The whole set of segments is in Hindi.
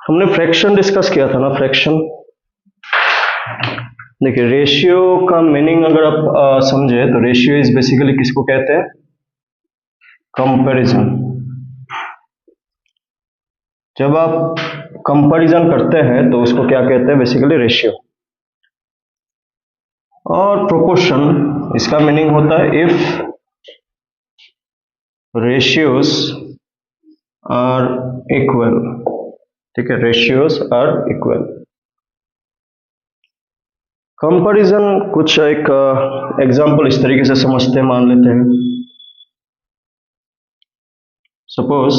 हमने फ्रैक्शन डिस्कस किया था ना, फ्रैक्शन। देखिए रेशियो का मीनिंग अगर आप समझे तो रेशियो इज बेसिकली किसको कहते हैं? कंपैरिजन। जब आप कंपैरिजन करते हैं तो उसको क्या कहते हैं? Basically ratio. और प्रोपोर्शन इसका मीनिंग होता है इफ रेशियोज आर इक्वल। ठीक है, रेशियोज आर इक्वल। कंपैरिजन कुछ एक एग्जांपल इस तरीके से समझते हैं, मान लेते हैं। सपोज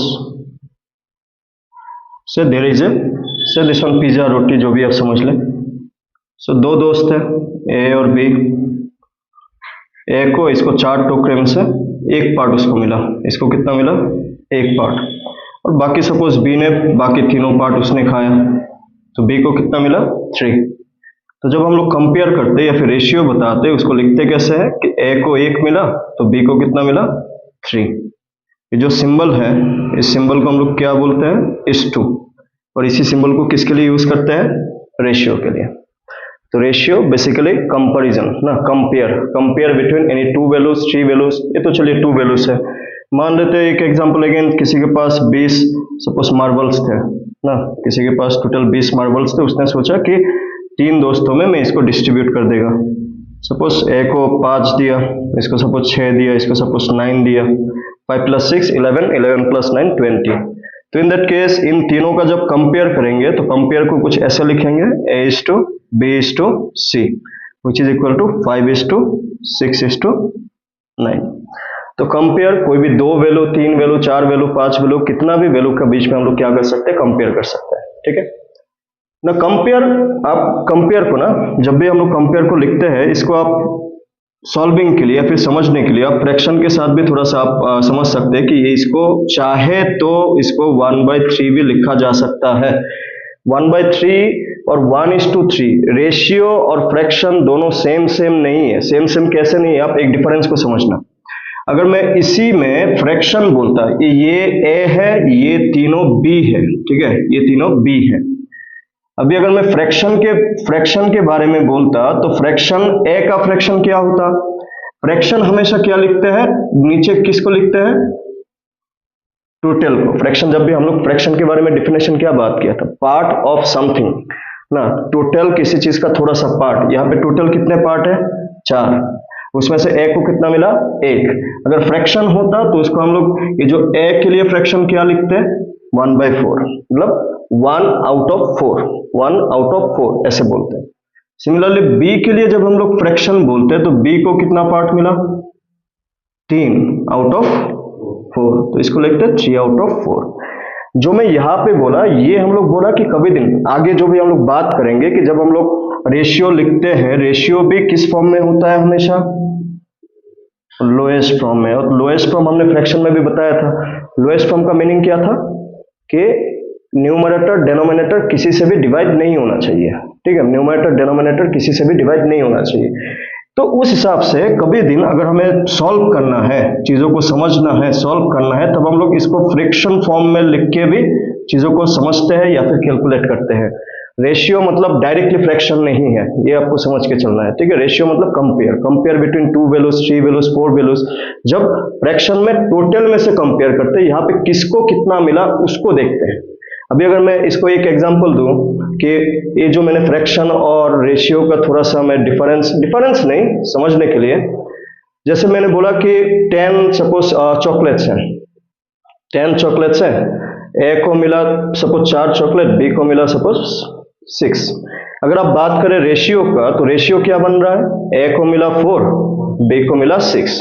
से देयर इज से दिस वन पिज्जा रोटी जो भी आप समझ लें। सो दो दोस्त हैं ए और बी। ए को इसको 4 टोकरे में से एक पार्ट उसको मिला, इसको कितना मिला? एक पार्ट। और बाकी सपोज बी ने बाकी तीनों पार्ट उसने खाया, तो बी को कितना मिला? 3। तो जब हम लोग कंपेयर करते या फिर रेशियो बताते उसको लिखते कैसे है कि ए को 1 मिला तो बी को कितना मिला? 3। ये जो सिंबल है इस सिंबल को हम लोग क्या बोलते हैं? is to। और इसी सिंबल को किसके लिए यूज करते हैं? रेशियो के लिए। तो रेशियो बेसिकली कंपैरिजन ना, compare between any 2 values 3 values. ये तो चलिए 2 वैल्यूज है। मान लेते हैं एक एग्जांपल अगेन, किसी के पास 20 सपोज मार्बल्स थे ना, किसी के पास टोटल 20 मार्बल्स थे। उसने सोचा कि 3 दोस्तों में मैं इसको डिस्ट्रीब्यूट कर देगा। सपोज ए को 5 दिया, इसको सपोज 6 दिया, इसको सपोज 9 दिया। 5 + 6 11, 11 + 9 20। तो इन दैट केस इन तीनों का जब कंपेयर करेंगे तो कंपेयर को कुछ ऐसे लिखेंगे A:B:C which is equal to 5:6:9। तो कंपेयर कोई भी 2 वैल्यू 3 वैल्यू 4 वैल्यू 5 वैल्यू कितना भी वैल्यू के बीच में हम लोग क्या कर सकते हैं? कंपेयर कर सकते हैं। ठीक है ना। कंपेयर, आप कंपेयर को ना जब भी हम लोग कंपेयर को लिखते हैं, इसको आप सॉल्विंग के लिए या फिर समझने के लिए आप फ्रैक्शन के साथ भी थोड़ा सा आप समझ सकते हैं कि ये इसको चाहे तो इसको 1/3 भी लिखा जा सकता है। 1/3 और 1:3 रेशियो और फ्रैक्शन दोनों सेम नहीं है। सेम कैसे नहीं है? आप एक डिफरेंस को समझना। अगर मैं इसी में फ्रैक्शन बोलता, ये ए है, ये तीनों बी है, ठीक है, ये तीनों बी है। अभी अगर मैं फ्रैक्शन के बारे में बोलता तो फ्रैक्शन ए का फ्रैक्शन क्या होता? फ्रैक्शन हमेशा क्या लिखते हैं? नीचे किसको लिखते हैं? टोटल को। फ्रैक्शन जब भी हम लोग फ्रैक्शन के बारे में डेफिनेशन क्या बात किया था? पार्ट ऑफ समथिंग ना, टोटल किसी चीज का थोड़ा सा पार्ट। यहाँ पे टोटल कितने पार्ट है? 4। उसमें से ए को कितना मिला? 1। अगर फ्रैक्शन होता तो उसको हम लोग ये जो ए के लिए फ्रैक्शन क्या लिखते हैं? 1/4, मतलब 1 out of 4 ऐसे बोलते हैं। सिमिलरली बी के लिए जब हम लोग फ्रैक्शन बोलते हैं तो बी को कितना पार्ट मिला? 3 out of 4। तो इसको लिखते हैं 3 out of 4। जो मैं यहाँ पे बोला, ये हम लोग बोला कि कभी दिन आगे जो भी हम लोग बात करेंगे कि जब हम लोग रेशियो लिखते हैं, रेशियो भी किस फॉर्म में होता है? हमेशा लोएस्ट फॉर्म में। और लोएस्ट फॉर्म हमने फ्रैक्शन में भी बताया था। लोएस्ट फॉर्म का मीनिंग क्या था? कि न्यूमरेटर डिनोमिनेटर किसी से भी डिवाइड नहीं होना चाहिए। ठीक है, न्यूमरेटर डिनोमिनेटर किसी से भी डिवाइड नहीं होना चाहिए। तो उस हिसाब से कभी दिन अगर हमें सॉल्व करना है, चीजों को समझना है, सॉल्व करना है, तब हम लोग इसको फ्रैक्शन फॉर्म में लिख के भी चीजों को समझते हैं या फिर कैलकुलेट करते हैं। रेशियो मतलब डायरेक्टली फ्रैक्शन नहीं है, ये आपको समझ के चलना है। ठीक है, रेशियो मतलब compare between 2 values 3 values 4 values. जब फ्रैक्शन में टोटल में से कंपेयर करते हैं, यहाँ पे किसको कितना मिला उसको देखते हैं। अभी अगर मैं इसको एक एग्जांपल दूं कि ये जो मैंने फ्रैक्शन और रेशियो का थोड़ा सा मैं डिफरेंस नहीं समझने के लिए, जैसे मैंने बोला कि 10 सपोज चॉकलेट्स हैं, 10 चॉकलेट्स हैं। ए को मिला सपोज 4 चॉकलेट, बी को मिला सपोज 6। अगर आप बात करें रेशियो का तो रेशियो क्या बन रहा है? ए को मिला 4, बी को मिला 6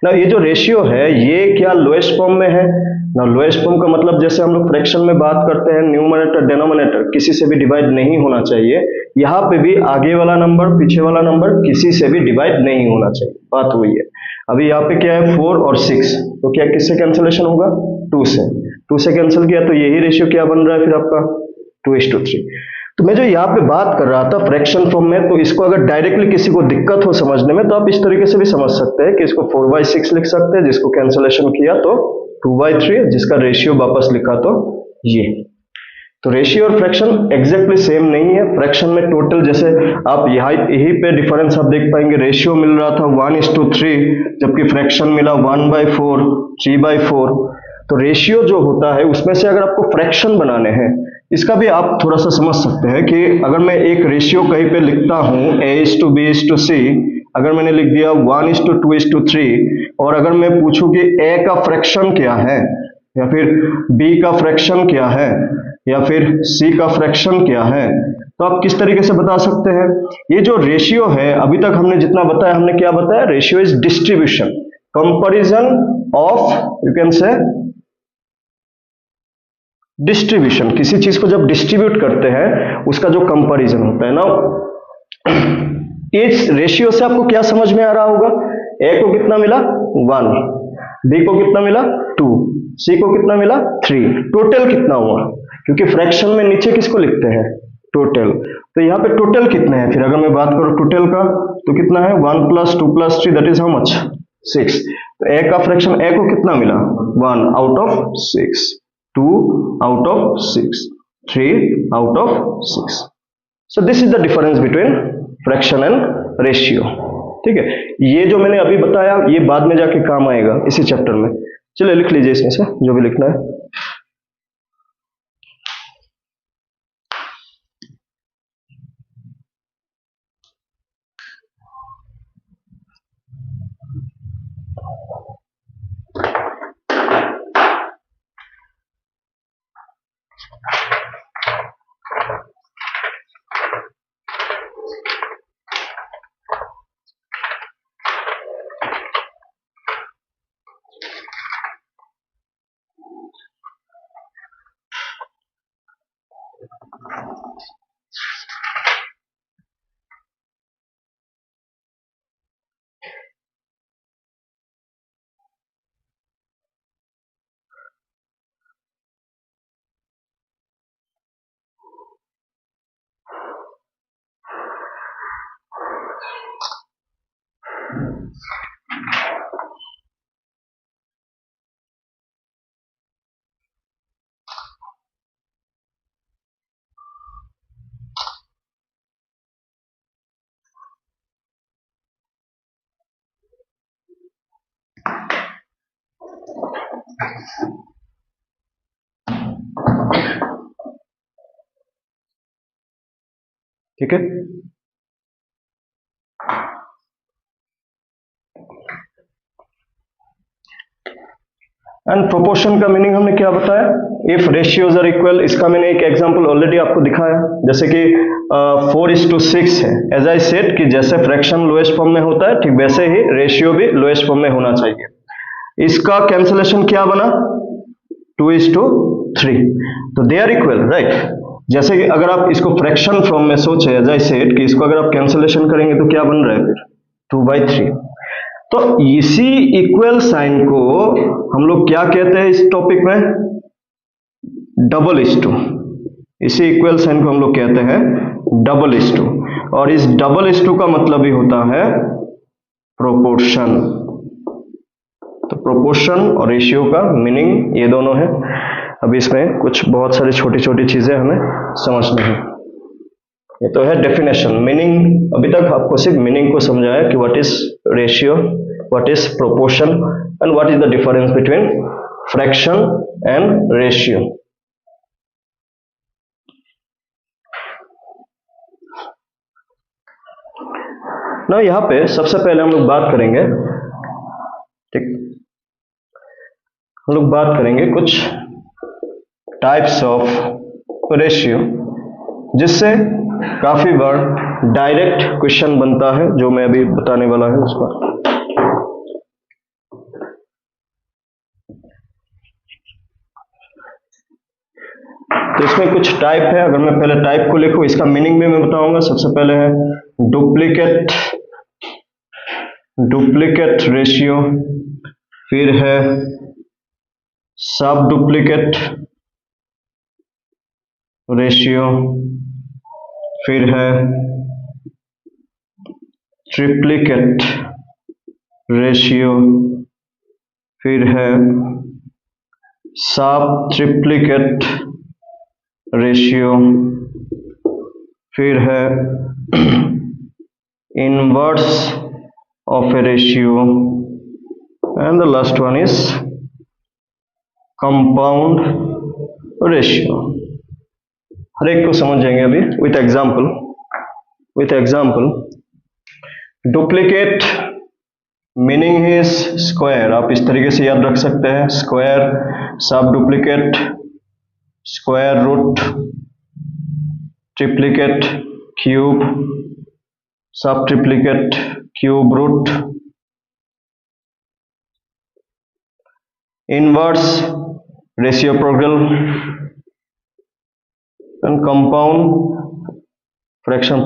ना। ये जो रेशियो है ये क्या लोएस्ट फॉर्म में है ना? लोएस्ट फॉर्म का मतलब जैसे हम लोग फ्रैक्शन में बात करते हैं न्यूमरेटर डिनोमिनेटर किसी से भी डिवाइड नहीं होना चाहिए, यहाँ पे भी आगे वाला नंबर पीछे वाला नंबर किसी से भी डिवाइड नहीं होना चाहिए। बात हुई है। अभी यहाँ पे क्या है? 4 और 6, तो क्या किससे कैंसिलेशन होगा? 2 से कैंसिल किया, तो यही रेशियो क्या बन रहा है फिर आपका? 2:3। तो मैं जो यहाँ पे बात कर रहा था फ्रैक्शन फॉर्म में, तो इसको अगर डायरेक्टली किसी को दिक्कत हो समझने में तो आप इस तरीके से भी समझ सकते हैं कि इसको 4/6 लिख सकते हैं, जिसको कैंसिलेशन किया तो 2/3, जिसका रेशियो वापस लिखा तो ये। तो रेशियो और फ्रैक्शन एग्जैक्टली सेम नहीं है। फ्रैक्शन में टोटल, जैसे आप यहीं पे डिफरेंस आप देख पाएंगे, रेशियो मिल रहा था 1:3, जबकि फ्रैक्शन मिला 1/4, 3/4। तो रेशियो जो होता है उसमें से अगर आपको फ्रैक्शन बनाने हैं, इसका भी आप थोड़ा सा समझ सकते हैं कि अगर मैं एक रेशियो कहीं पे लिखता हूं A:B:C, अगर मैंने लिख दिया 1:2:3, और अगर मैं पूछूं कि A का फ्रैक्शन क्या है, या फिर B का फ्रैक्शन क्या है, या फिर C का फ्रैक्शन क्या है, तो आप किस तरीके से बता सकते हैं? ये जो रेशियो है, अभी तक हमने जितना बताया, हमने क्या बताया? Ratio is distribution, comparison of, you can से डिस्ट्रीब्यूशन। किसी चीज को जब डिस्ट्रीब्यूट करते हैं उसका जो कंपैरिजन होता है ना। इस रेशियो से आपको क्या समझ में आ रहा होगा? ए को कितना मिला? 1, बी को कितना मिला? 2, सी को कितना मिला? 3, टोटल कितना हुआ? क्योंकि फ्रैक्शन में नीचे किसको लिखते हैं? टोटल। तो यहाँ पे टोटल कितने हैं? फिर अगर मैं बात करूं टोटल का, तो कितना है? 1 + 2 + 3, दैट इज हाउ मच? 6। तो ए का फ्रैक्शन, ए को कितना मिला? 1 out of 6, 2 out of 6, 3 out of 6। So this is the difference between fraction and ratio. ठीक है, ये जो मैंने अभी बताया ये बाद में जाके काम आएगा इसी चैप्टर में। चलिए लिख लीजिए इसमें से जो भी लिखना है। ठीक है, एंड प्रोपोर्शन का मीनिंग हमने क्या बताया? इफ रेशियोज आर इक्वल, इसका मैंने एक एग्जांपल ऑलरेडी आपको दिखाया, जैसे कि 4:6 है। एज आई सेड कि जैसे फ्रैक्शन लोएस्ट फॉर्म में होता है, ठीक वैसे ही रेशियो भी लोएस्ट फॉर्म में होना चाहिए। इसका कैंसलेशन क्या बना? 2:3, तो दे आर इक्वल, राइट। जैसे कि अगर आप इसको फ्रैक्शन फॉर्म में सोचे, एज आई सेड कि इसको अगर आप कैंसलेशन करेंगे तो क्या बन रहा है फिर? 2/3। तो इसी इक्वल साइन को हम लोग क्या कहते हैं इस टॉपिक में? डबल-2। इसी इक्वल साइन को हम लोग कहते हैं डबल-2, और इस डबल-2 का मतलब ही होता है प्रोपोर्शन। तो प्रोपोर्शन और रेशियो का मीनिंग ये दोनों है। अभी इसमें कुछ बहुत सारी छोटी छोटी चीजें हमें समझनी है। ये तो है डेफिनेशन, मीनिंग। अभी तक आपको सिर्फ मीनिंग को समझाया कि what is ratio, what is proportion, and what is the difference between fraction and ratio. ना यहाँ पे सबसे पहले हम लोग बात करेंगे, ठीक, हम लोग बात करेंगे कुछ टाइप्स ऑफ रेशियो, जिससे काफी बार डायरेक्ट क्वेश्चन बनता है, जो मैं अभी बताने वाला है उस पर। तो इसमें कुछ टाइप है, अगर मैं पहले टाइप को लिखूं, इसका मीनिंग भी मैं बताऊंगा। सबसे पहले है डुप्लीकेट रेशियो, फिर है सब डुप्लीकेट रेशियो, फिर है ट्रिप्लीकेट रेशियो, फिर है सब ट्रिप्लीकेट रेशियो, फिर है inverse of a ratio, and the last one is compound ratio. हर एक को समझ जाएंगे अभी with example. Duplicate meaning is square, आप इस तरीके से याद रख सकते हैं, स्क्वायर, सब duplicate, square root, triplicate, cube, सब triplicate, cube root, inverse, reciprocal, and compound fraction,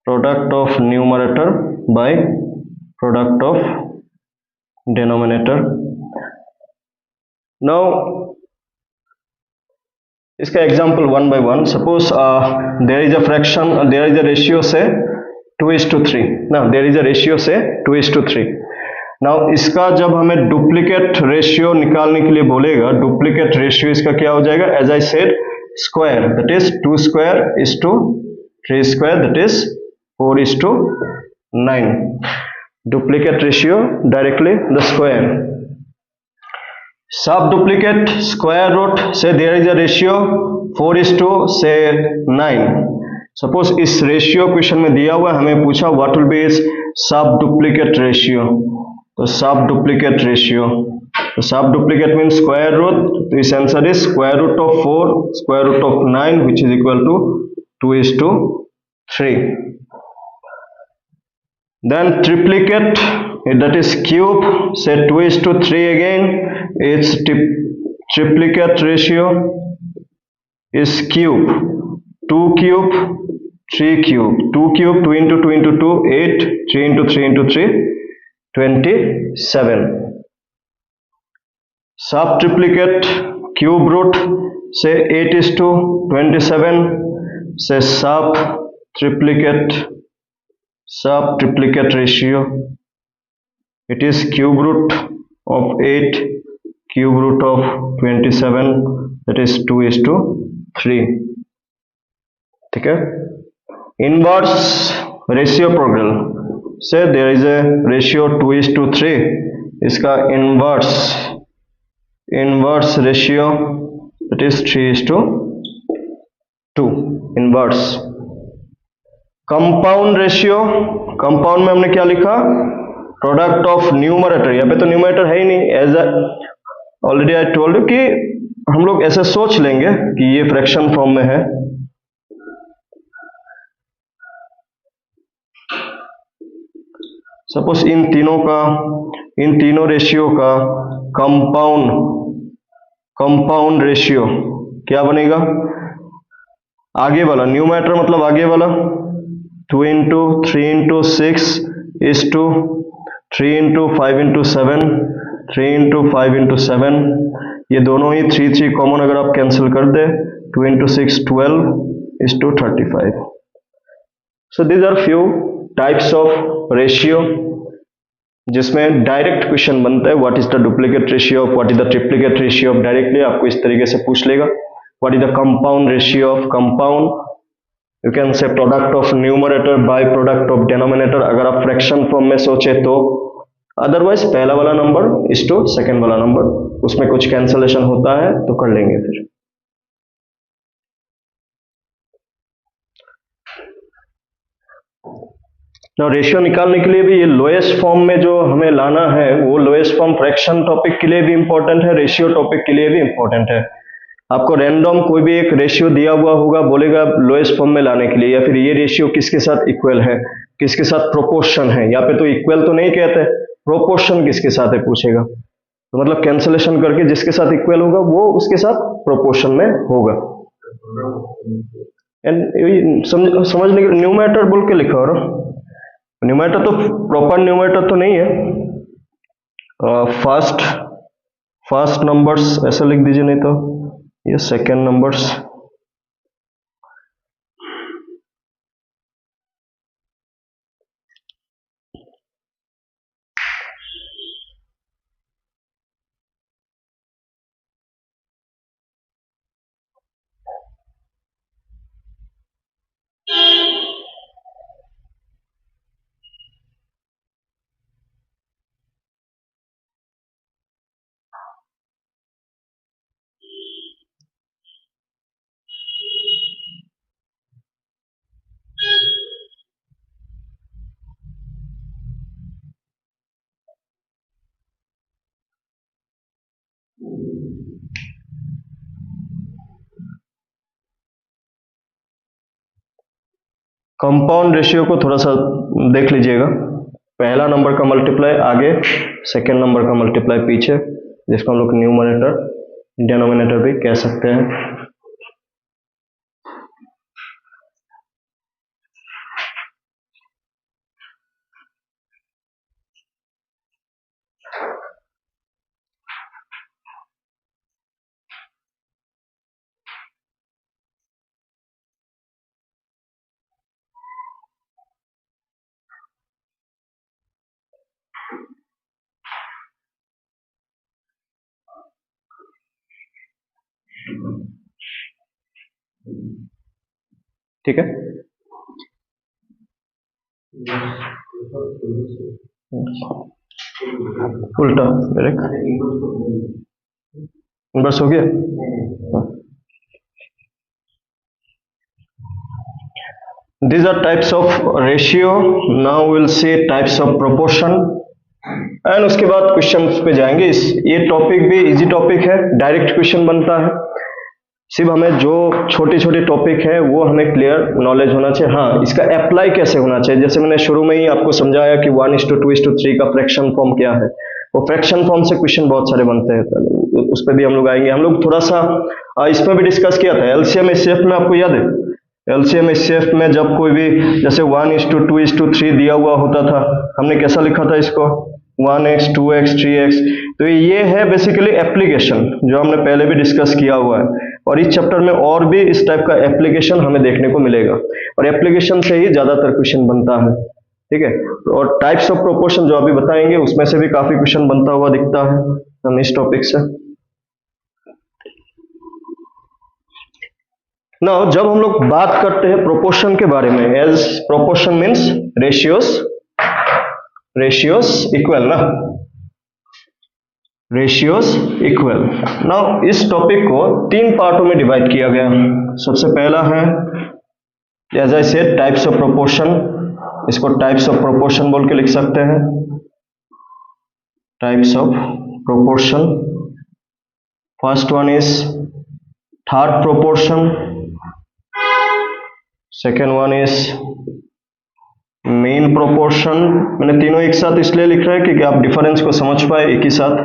product of numerator by product of denominator. Now इसका example one by one. Suppose there is a fraction, there is a ratio से 2:3, ना देयर इज अ रेशियो से 2:3। नाउ इसका जब हमें डुप्लीकेट रेशियो निकालने के लिए बोलेगा, डुप्लीकेट रेशियो इसका क्या हो जाएगा, as I said square, that is 2 square is to 3 square, that is 4:9। Duplicate ratio directly the square. सब डुप्लीकेट स्क्वायर रूट से there is a ratio 4:9। Suppose इस रेशियो क्वेश्चन में दिया हुआ, हमें पूछा what will be is sub duplicate ratio, तो सब डुप्लीकेट रेशियो, तो sub duplicate mean square root, तो इस answer is square root of 4 square root of 9 which is equal to 2:3। Then triplicate, that is cube, say 2:3 again, its triplicate ratio is cube, 2 cube, 3 cube, 2 cube, 2 into 2 into 2, 8, 3 into 3 into 3, 27. Sub triplicate cube root, say 8:27, say sub triplicate ratio, it is cube root of 8 cube root of 27, that is 2:3। ठीक है। इनवर्स रेसिप्रोकल से देयर इज ए रेशियो 2:3, इसका inverse ratio that is 3:2 inverse. Compound ratio, compound में हमने क्या लिखा, प्रोडक्ट ऑफ न्यूमरेटर, यहाँ पे तो न्यूमरेटर है ही नहीं, as already I told you कि हम लोग ऐसे सोच लेंगे कि ये फ्रैक्शन फॉर्म में है। सपोज इन तीनों रेशियो का कंपाउंड रेशियो क्या बनेगा, आगे वाला न्यूमरेटर मतलब आगे वाला 2 into 3 into 6 is to 3 into 5 into 7, 3 into 5 into 7, ये दोनों ही 3 कॉमन अगर आप कैंसिल कर दे, 2 into 6 12 is to 35। So these are few types of ratio जिसमें डायरेक्ट क्वेश्चन बनता है, what is the duplicate ratio of, what is the triplicate ratio of, directly आपको इस तरीके से पूछ लेगा। What is the compound ratio of compound, you can से product of numerator by product of denominator, अगर आप फ्रैक्शन फॉर्म में सोचे तो। अदरवाइज पहला वाला नंबर इज टू सेकेंड वाला नंबर, उसमें कुछ कैंसलेशन होता है तो कर लेंगे फिर। रेशियो निकालने के लिए भी ये लोएस्ट फॉर्म में जो हमें लाना है, वो लोएस्ट फॉर्म फ्रैक्शन टॉपिक के लिए भी इंपॉर्टेंट है, रेशियो टॉपिक के लिए भी इंपॉर्टेंट है। आपको रैंडम कोई भी एक रेशियो दिया हुआ होगा, बोलेगा लोएस्ट फॉर्म में लाने के लिए, या फिर ये रेशियो किसके साथ इक्वल है, किसके साथ प्रोपोर्शन है, यहाँ पे तो इक्वल तो नहीं कहते, प्रोपोर्शन किसके साथ है पूछेगा, तो मतलब कैंसलेशन करके जिसके साथ इक्वल होगा वो उसके साथ प्रोपोर्शन में होगा। एंड समझने के न्यूमरेटर बोल के लिखा हो, न्यूमरेटर तो प्रॉपर न्यूमरेटर तो नहीं है, फर्स्ट नंबर्स ऐसा लिख दीजिए, नहीं तो ये सेकेंड नंबर्स। कंपाउंड रेशियो को थोड़ा सा देख लीजिएगा। पहला नंबर का मल्टीप्लाई आगे, सेकेंड नंबर का मल्टीप्लाई पीछे, जिसको हम लोग न्यूमरेटर डिनोमिनेटर भी कह सकते हैं। ठीक है, उल्टा बस हो गया। These are types of ratio. Now we'll see types of proportion. And उसके बाद क्वेश्चन पे जाएंगे। ये टॉपिक भी इजी टॉपिक है, डायरेक्ट क्वेश्चन बनता है। सिर्फ हमें जो छोटी छोटी टॉपिक है वो हमें क्लियर नॉलेज होना चाहिए। हाँ, इसका अप्लाई कैसे होना चाहिए, जैसे मैंने शुरू में ही आपको समझाया कि 1:2:3 का फ्रैक्शन फॉर्म क्या है। वो फ्रैक्शन फॉर्म से क्वेश्चन बहुत सारे बनते हैं, उस पर भी हम लोग आएंगे। हम लोग थोड़ा सा इसमें भी डिस्कस किया था। एलसीएम एचसीएफ में आपको याद है, एलसीएम एचसीएफ में जब कोई भी जैसे 1:2:3 दिया हुआ होता था, हमने कैसा लिखा था इसको, 1x 2x 3x। तो ये है बेसिकली एप्लीकेशन जो हमने पहले भी डिस्कस किया हुआ है, और इस चैप्टर में और भी इस टाइप का एप्लीकेशन हमें देखने को मिलेगा, और एप्लीकेशन से ही ज्यादातर क्वेश्चन बनता है। ठीक है, और टाइप्स ऑफ प्रोपोर्शन जो अभी बताएंगे उसमें से भी काफी क्वेश्चन बनता हुआ दिखता है हम इस टॉपिक से। नाउ जब हम लोग बात करते हैं प्रोपोर्शन के बारे में, as proportion means ratios equal ना, रेशियोस इक्वल। नाउ इस टॉपिक को 3 पार्टों में डिवाइड किया गया। सबसे पहला है as I said types of proportion, इसको टाइप्स ऑफ प्रोपोर्शन बोल के लिख सकते हैं, types of proportion. First one is third proportion, second one is mean proportion. मैंने तीनों एक साथ इसलिए लिख रहा है क्योंकि आप डिफरेंस को समझ पाए एक ही साथ,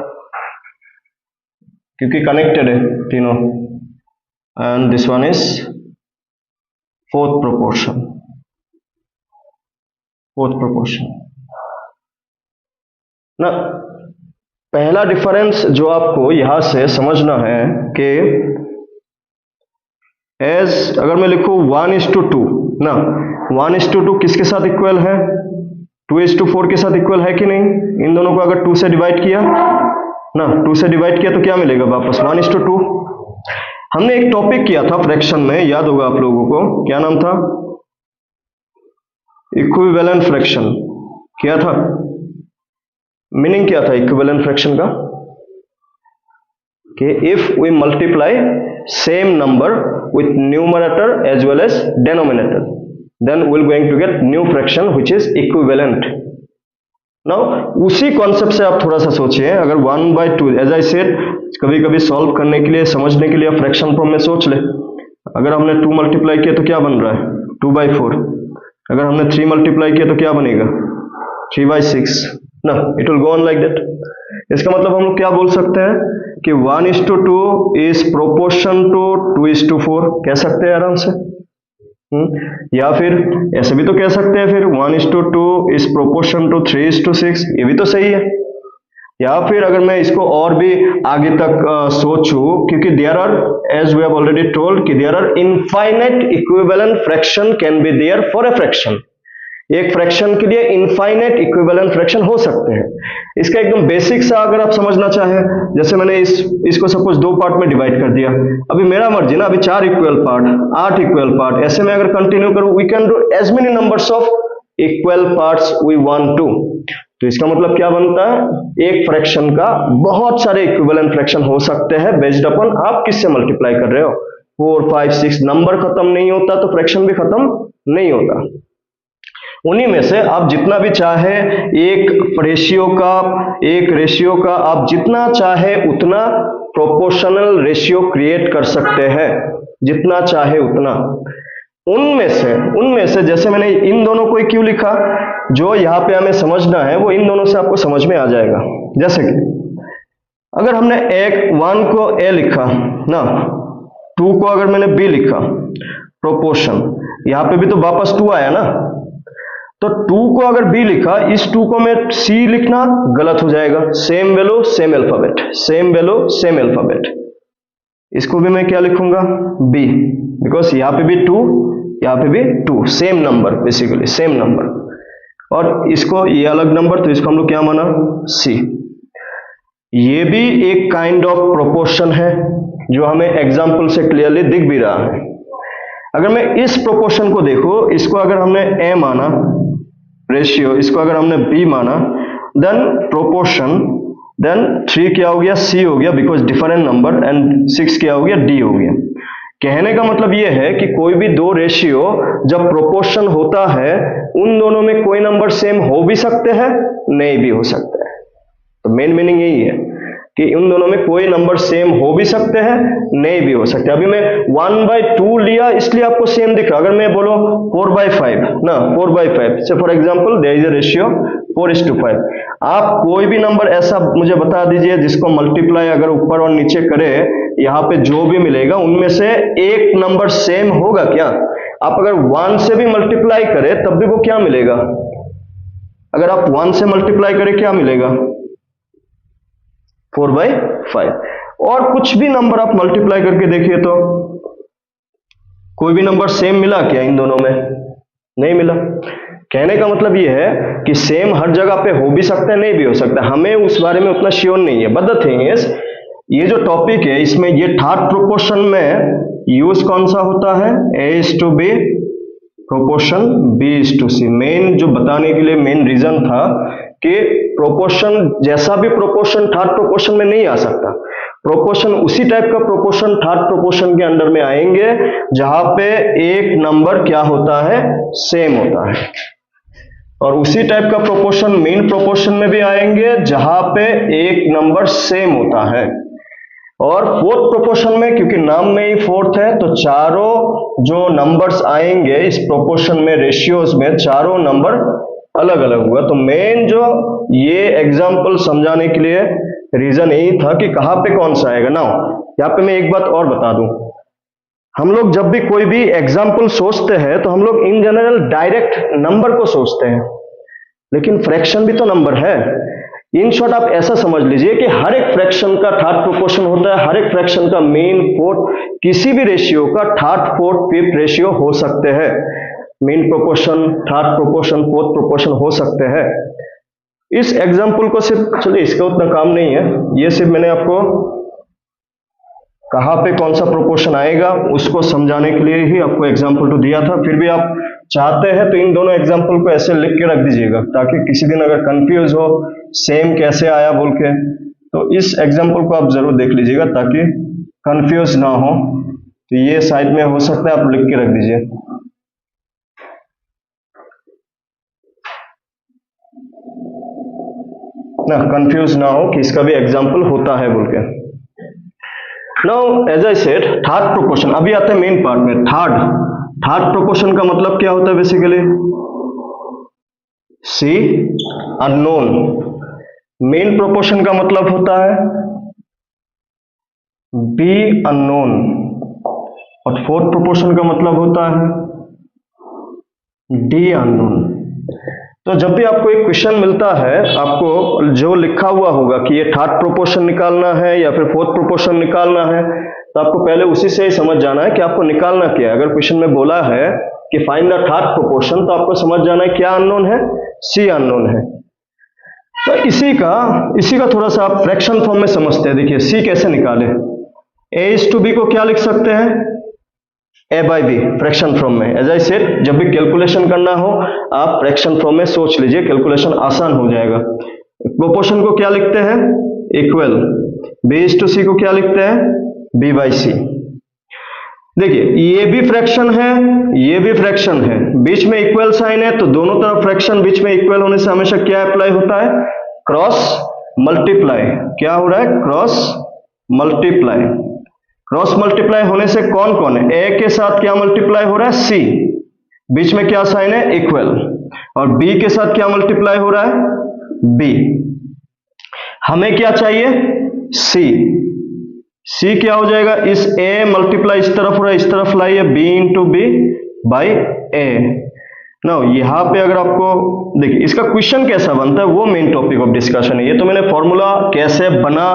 क्योंकि कनेक्टेड है तीनों। And this one is fourth proportion, fourth proportion ना। पहला डिफरेंस जो आपको यहां से समझना है कि एज अगर मैं लिखूं 1:2 ना, 1:2 किसके साथ इक्वल है, 2:4 के साथ इक्वल है कि नहीं। इन दोनों को अगर 2 से डिवाइड किया ना, 2 से डिवाइड किया तो क्या मिलेगा वापस 1:2। हमने एक टॉपिक किया था फ्रैक्शन में, याद होगा आप लोगों को, क्या नाम था, इक्विवेलेंट फ्रैक्शन। क्या था मीनिंग, क्या था इक्विवेलेंट फ्रैक्शन का, कि if we multiply same number with numerator as well as denominator, then we're going to get new fraction which is equivalent. Now उसी कॉन्सेप्ट से आप थोड़ा सा सोचिए, अगर 1/2 एज आई सेड कभी कभी सॉल्व करने के लिए, समझने के लिए आप फ्रैक्शन फॉर्म में सोच ले। अगर हमने 2 मल्टीप्लाई किया तो क्या बन रहा है 2/4, अगर हमने 3 मल्टीप्लाई किया तो क्या बनेगा 3/6 ना, it will go on like that. इसका मतलब हम लोग क्या बोल सकते हैं कि 1:2 इज प्रोपोर्शन टू 2:4, कह सकते हैं आराम से। या फिर ऐसे भी तो कह सकते हैं फिर 1:2 इज प्रोपोर्शन टू 3:6, ये भी तो सही है। या फिर अगर मैं इसको और भी आगे तक सोचूं, क्योंकि there are, as we have already told, कि there are infinite equivalent fraction can be there for a fraction. एक फ्रैक्शन के लिए इनफाइनाइट इक्विवेलेंट फ्रैक्शन हो सकते हैं। इसका एकदम बेसिक सा अगर आप समझना चाहें, जैसे मैंने इसको सपोज 2 पार्ट में डिवाइड कर दिया, अभी मेरा मर्जी ना, अभी 4 इक्वल पार्ट, 8 इक्वल पार्ट, ऐसे में अगर कंटिन्यू करूं, we can do as many numbers of equal parts we want to. तो इसका मतलब क्या बनता है, एक फ्रैक्शन का बहुत सारे इक्विवेलेंट फ्रैक्शन हो सकते हैं बेस्ड अपॉन आप किससे मल्टीप्लाई कर रहे हो। 4, 5, 6 नंबर खत्म नहीं होता तो फ्रैक्शन भी खत्म नहीं होता। उन्हीं में से आप जितना भी चाहे एक रेशियो का आप जितना चाहे उतना प्रोपोर्शनल रेशियो क्रिएट कर सकते हैं, जितना चाहे उतना। उनमें से जैसे मैंने इन दोनों को क्यों लिखा, जो यहाँ पे हमें समझना है वो इन दोनों से आपको समझ में आ जाएगा। जैसे कि अगर हमने 1 को ए लिखा ना, 2 को अगर मैंने बी लिखा, प्रोपोर्शन, यहाँ पे भी तो वापस 2 आया ना, तो 2 को अगर बी लिखा, इस 2 को मैं सी लिखना गलत हो जाएगा। Same value same alphabet, same value same alphabet. इसको भी मैं क्या लिखूंगा, बी, बिकॉज यहाँ पे भी 2, यहाँ पे भी 2, same number, basically same number. और इसको ये अलग नंबर, तो इसको हम लोग क्या माना, सी। ये भी एक काइंड ऑफ प्रोपोर्शन है जो हमें एग्जाम्पल से क्लियरली दिख भी रहा है। अगर मैं इस प्रोपोर्शन को देखो, इसको अगर हमने ए माना रेशियो, इसको अगर हमने बी माना, देन प्रोपोर्शन, देन 3 क्या हो गया, सी हो गया, बिकॉज डिफरेंट नंबर, एंड 6 क्या हो गया, डी हो गया। कहने का मतलब यह है कि कोई भी दो रेशियो जब प्रोपोर्शन होता है, उन दोनों में कोई नंबर सेम हो भी सकते हैं, नहीं भी हो सकते हैं। तो मेन मीनिंग यही है कि उन दोनों में कोई नंबर सेम हो भी सकते हैं, नहीं भी हो सकते। अभी मैं 1/2 लिया इसलिए आपको सेम दिख रहा। अगर मैं बोलो 4/5 ना, 4/5 से for example there is a ratio 4:5। आप कोई भी नंबर ऐसा मुझे बता दीजिए जिसको मल्टीप्लाई अगर ऊपर और नीचे करे, यहाँ पे जो भी मिलेगा उनमें से एक नंबर सेम होगा क्या? आप अगर 1 से भी मल्टीप्लाई करें तब भी वो क्या मिलेगा? अगर आप 1 से मल्टीप्लाई करें क्या मिलेगा? 4/5। और कुछ भी नंबर आप मल्टीप्लाई करके देखिए तो कोई भी नंबर सेम मिला क्या इन दोनों में? नहीं मिला। कहने का मतलब ये है कि सेम हर जगह पे हो भी सकता है, नहीं भी हो सकता। हमें उस बारे में उतना श्योर नहीं है। बट द थिंग इज, ये जो टॉपिक है इसमें ये थर्ड प्रोपोर्शन में यूज कौन सा होता है? A:B proportion B:C। मेन जो बताने के लिए मेन रीजन था कि प्रोपोर्शन जैसा भी प्रोपोर्शन थर्ड प्रोपोर्शन में नहीं आ सकता। प्रोपोर्शन उसी टाइप का प्रोपोर्शन थर्ड प्रोपोर्शन के अंडर में आएंगे जहां पे एक नंबर क्या होता है? सेम होता है। और उसी टाइप का प्रोपोर्शन मेन प्रोपोर्शन में भी आएंगे जहां पे एक नंबर सेम होता है। और फोर्थ प्रोपोर्शन में, क्योंकि नाम में ही फोर्थ है, तो चारों जो नंबर्स आएंगे इस प्रोपोर्शन में, रेशियोज में, चारों नंबर अलग अलग हुआ। तो मेन जो ये एग्जाम्पल समझाने के लिए रीजन यही था कि कहां पे कौन सा आएगा। नाउ यहाँ पे मैं एक बात और बता दूं, हम लोग जब भी कोई भी एग्जाम्पल सोचते हैं तो हम लोग इन जनरल डायरेक्ट नंबर को सोचते हैं, लेकिन फ्रैक्शन भी तो नंबर है। इन शॉर्ट आप ऐसा समझ लीजिए कि हर एक फ्रैक्शन का थर्ड प्रोपोर्शन होता है, हर एक फ्रैक्शन का मेन, फोर्थ, किसी भी रेशियो का थर्ड, फोर्थ, फिफ्थ रेशियो हो सकते हैं। Main proportion, third proportion, fourth proportion हो सकते हैं। इस एग्जाम्पल को सिर्फ, चलिए इसका उतना काम नहीं है, ये सिर्फ मैंने आपको कहां पे कौन सा प्रोपोर्शन आएगा उसको समझाने के लिए ही आपको एग्जाम्पल तो दिया था। फिर भी आप चाहते हैं तो इन दोनों एग्जाम्पल को ऐसे लिख के रख दीजिएगा, ताकि किसी दिन अगर कंफ्यूज हो सेम कैसे आया बोल के, तो इस एग्जाम्पल को आप जरूर देख लीजिएगा ताकि कंफ्यूज ना हो। तो ये साइड में हो सकता है, आप लिख के रख दीजिए। ना कंफ्यूज ना हो कि इसका भी एग्जाम्पल होता है बोल के। Now as I said, third proportion, अभी आते हैं मेन पार्ट में। थर्ड प्रोपोर्शन का मतलब क्या होता है? Basically C unknown. Mean proportion का मतलब होता है बी अननोन, और फोर्थ प्रोपोर्शन का मतलब होता है डी अननोन। तो जब भी आपको एक क्वेश्चन मिलता है, आपको जो लिखा हुआ होगा कि ये थर्ड प्रोपोर्शन निकालना है या फिर फोर्थ प्रोपोर्शन निकालना है, तो आपको पहले उसी से ही समझ जाना है कि आपको निकालना क्या है। अगर क्वेश्चन में बोला है कि फाइंड द थर्ड प्रोपोर्शन, तो आपको समझ जाना है क्या अननोन है? सी अननोन है। तो इसी का थोड़ा सा आप फ्रैक्शन फॉर्म में समझते हैं। देखिए सी कैसे निकाले। A:B को क्या लिख सकते हैं? A/B फ्रैक्शन फॉर्म में। एज आई सेड, जब भी कैलकुलेशन करना हो आप फ्रैक्शन फॉर्म में सोच लीजिए, कैलकुलेशन आसान हो जाएगा। प्रोपोर्शन को क्या लिखते हैं? इक्वल। B:C को क्या लिखते हैं? B/C। देखिए ये भी फ्रैक्शन है, ये भी फ्रैक्शन है, बीच में इक्वल साइन है, तो दोनों तरफ फ्रैक्शन बीच में इक्वल होने से हमेशा क्या अप्लाई होता है, क्रॉस मल्टीप्लाई। क्या हो रहा है, क्रॉस मल्टीप्लाई। क्रॉस मल्टीप्लाई होने से कौन कौन है, ए के साथ क्या मल्टीप्लाई हो रहा है, सी, बीच में क्या साइन है, इक्वल, और बी के साथ क्या मल्टीप्लाई हो रहा है, बी। हमें क्या चाहिए, सी। सी क्या हो जाएगा, इस ए मल्टीप्लाई इस तरफ हो रहा है, इस तरफ लाइए, बी इंटू बी बाई ए। ना यहां पे अगर आपको देखिए इसका क्वेश्चन कैसा बनता है वो मेन टॉपिक ऑफ डिस्कशन है। ये तो मैंने फॉर्मूला कैसे बना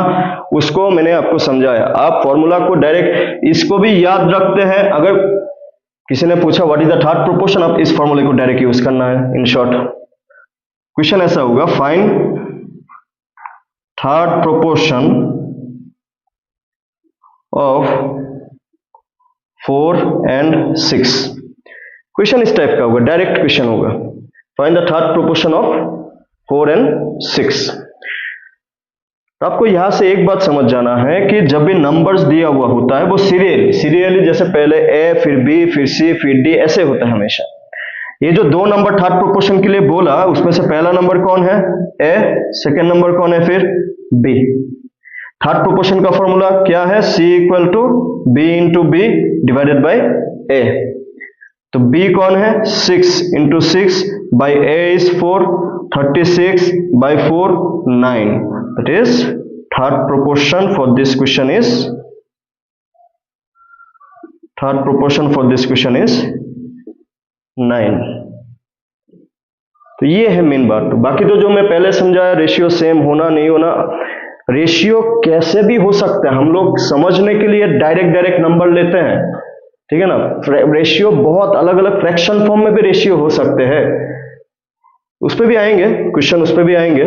उसको मैंने आपको समझाया। आप फॉर्मूला को डायरेक्ट इसको भी याद रखते हैं। अगर किसी ने पूछा what is the third proportion, आप इस फॉर्मूले को डायरेक्ट यूज करना है। इन शॉर्ट क्वेश्चन ऐसा होगा, find third proportion of 4 and 6। Question इस टाइप का होगा, डायरेक्ट क्वेश्चन होगा, find the third proportion of 4 and 6। आपको यहां से एक बात समझ जाना है कि जब भी नंबर्स दिया हुआ होता है वो सीरियली जैसे पहले ए फिर बी फिर सी फिर डी ऐसे होता है हमेशा। ये जो दो नंबर थर्ड प्रोपोर्शन के लिए बोला उसमें से पहला नंबर कौन है, ए, सेकेंड नंबर कौन है, फिर बी। थर्ड प्रोपोर्शन का फॉर्मूला क्या है, C equal to B into B divided by A. तो B कौन है, 6 into 6 by A is 4, 36 by 4 9। That is third proportion for this question is, third proportion for this question is 9। तो ये है मेन बात। बाकी तो जो मैं पहले समझाया, रेशियो सेम होना नहीं होना, रेशियो कैसे भी हो सकता है, हम लोग समझने के लिए डायरेक्ट नंबर लेते हैं, ठीक है ना। रेशियो बहुत अलग अलग फ्रैक्शन फॉर्म में भी रेशियो हो सकते हैं, उस पर भी आएंगे क्वेश्चन, उस पर भी आएंगे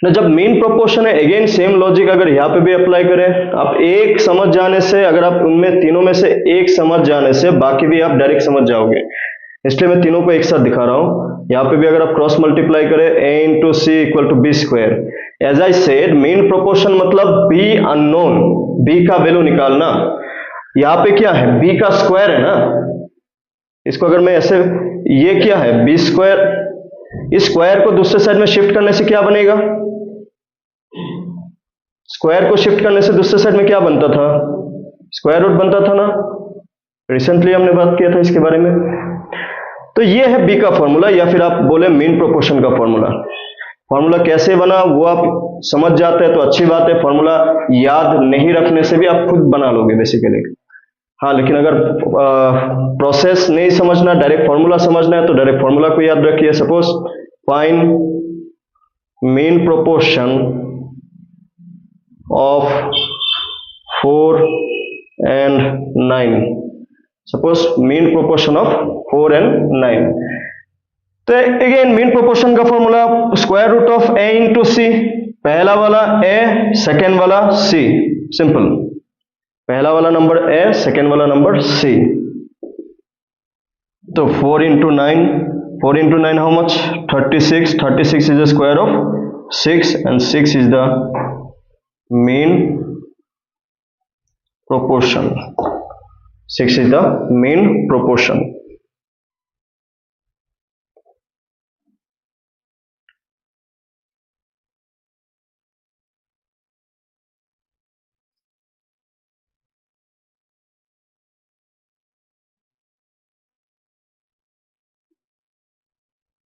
ना। जब मेन प्रोपोर्शन है, अगेन सेम लॉजिक अगर यहाँ पे भी अप्लाई करें, आप एक समझ जाने से, अगर आप उनमें तीनों में से एक समझ जाने से बाकी भी आप डायरेक्ट समझ जाओगे, इसलिए मैं तीनों को एक साथ दिखा रहा हूं। यहाँ पे भी अगर आप क्रॉस मल्टीप्लाई करें, a into C equal to B square. As I said, mean proportion मतलब b अननोन, b का वैल्यू निकालना। यहाँ पे क्या है, b का स्क्वायर है ना, इसको अगर मैं ऐसे, ये क्या है b स्क्वायर, इस स्क्वायर को दूसरे साइड में शिफ्ट करने से क्या बनेगा, स्क्वायर को शिफ्ट करने से दूसरे साइड में क्या बनता था, स्क्वायर रूट बनता था ना। रिसेंटली हमने बात किया था इसके बारे में। तो ये है b का फॉर्मूला, या फिर आप बोले मेन प्रोपोर्शन का फॉर्मूला। फॉर्मूला कैसे बना वो आप समझ जाते हैं तो अच्छी बात है, फॉर्मूला याद नहीं रखने से भी आप खुद बना लोगे बेसिकली। हाँ, लेकिन अगर प्रोसेस नहीं समझना, डायरेक्ट फॉर्मूला समझना है तो डायरेक्ट फॉर्मूला को याद रखिए। Suppose find mean proportion of 4 and 9। Suppose mean proportion of 4 and 9। तो अगेन मेन प्रोपोर्शन का formula square root of a into C, पहला वाला a सेकेंड वाला c, सिंपल। पहला वाला नंबर a सेकेंड वाला नंबर c। तो 4 into 9, 4 into 9 how much, 36, 36 is the square of 6 and 6 is the mean proportion, 6 is the mean proportion.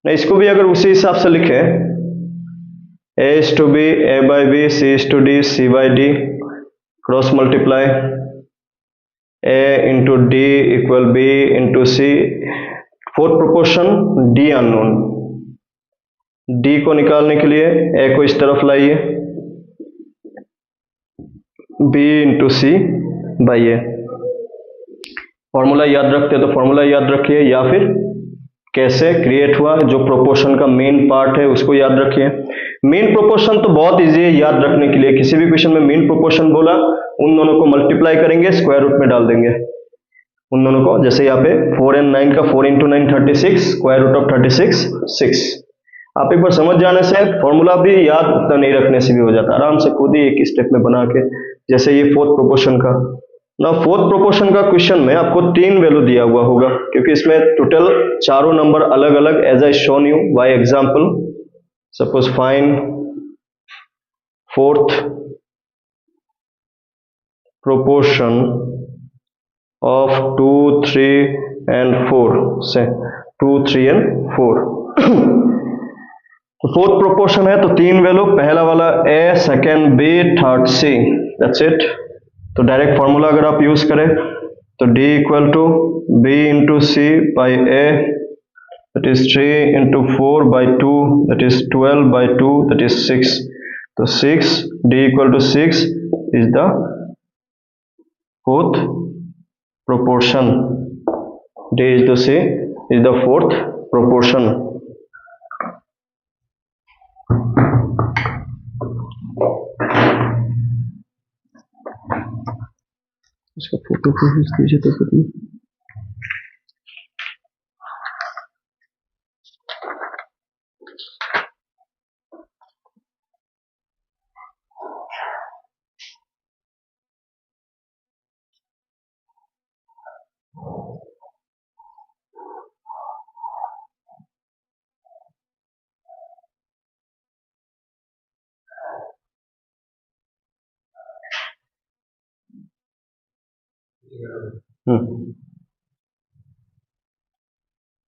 नहीं, इसको भी अगर उसी हिसाब से लिखे, a is to b, a by b, c is to d, c by d, cross multiply a into d equal b into c। Fourth proportion d unknown, d को निकालने के लिए a को इस तरफ लाइए, b into c by a। Formula याद रखते हैं तो फॉर्मूला याद रखिए, या फिर कैसे क्रिएट हुआ, जो प्रोपोर्शन का मेन पार्ट है उसको याद रखिए। मेन प्रोपोर्शन तो बहुत इजी है याद रखने के लिए, किसी भी क्वेश्चन में मेन प्रोपोर्शन बोला, उन दोनों को मल्टीप्लाई करेंगे, स्क्वायर रूट में डाल देंगे उन दोनों को। जैसे यहाँ पे 4 and 9 का 4 इंटू 9 36, स्क्वायर रूट ऑफ 36 6। आप एक बार समझ जाने से फॉर्मूला भी याद उतना नहीं रखने से भी हो जाता, आराम से खुद ही एक स्टेप में बना के। जैसे ये फोर्थ प्रोपोर्शन का ना फोर्थ प्रोपोर्शन का क्वेश्चन में आपको 3 वैल्यू दिया हुआ होगा, क्योंकि इसमें टोटल चारों नंबर अलग अलग, as I shown you by example. Suppose find fourth proportion of 2, 3 and 4. से 2, 3 and 4. तो फोर्थ प्रोपोर्शन है तो 3 वैल्यू, पहला वाला A, second B, third C. That's it. तो डायरेक्ट फॉर्मूला अगर आप यूज करें तो D equal to B into C by A, that is 3 into 4 by 2, that is 12 by 2, that is 6. तो 6, D equal to 6 is the fourth proportion. D is to C is the fourth proportion. इसका फोटो खींच दीजिए तो फिर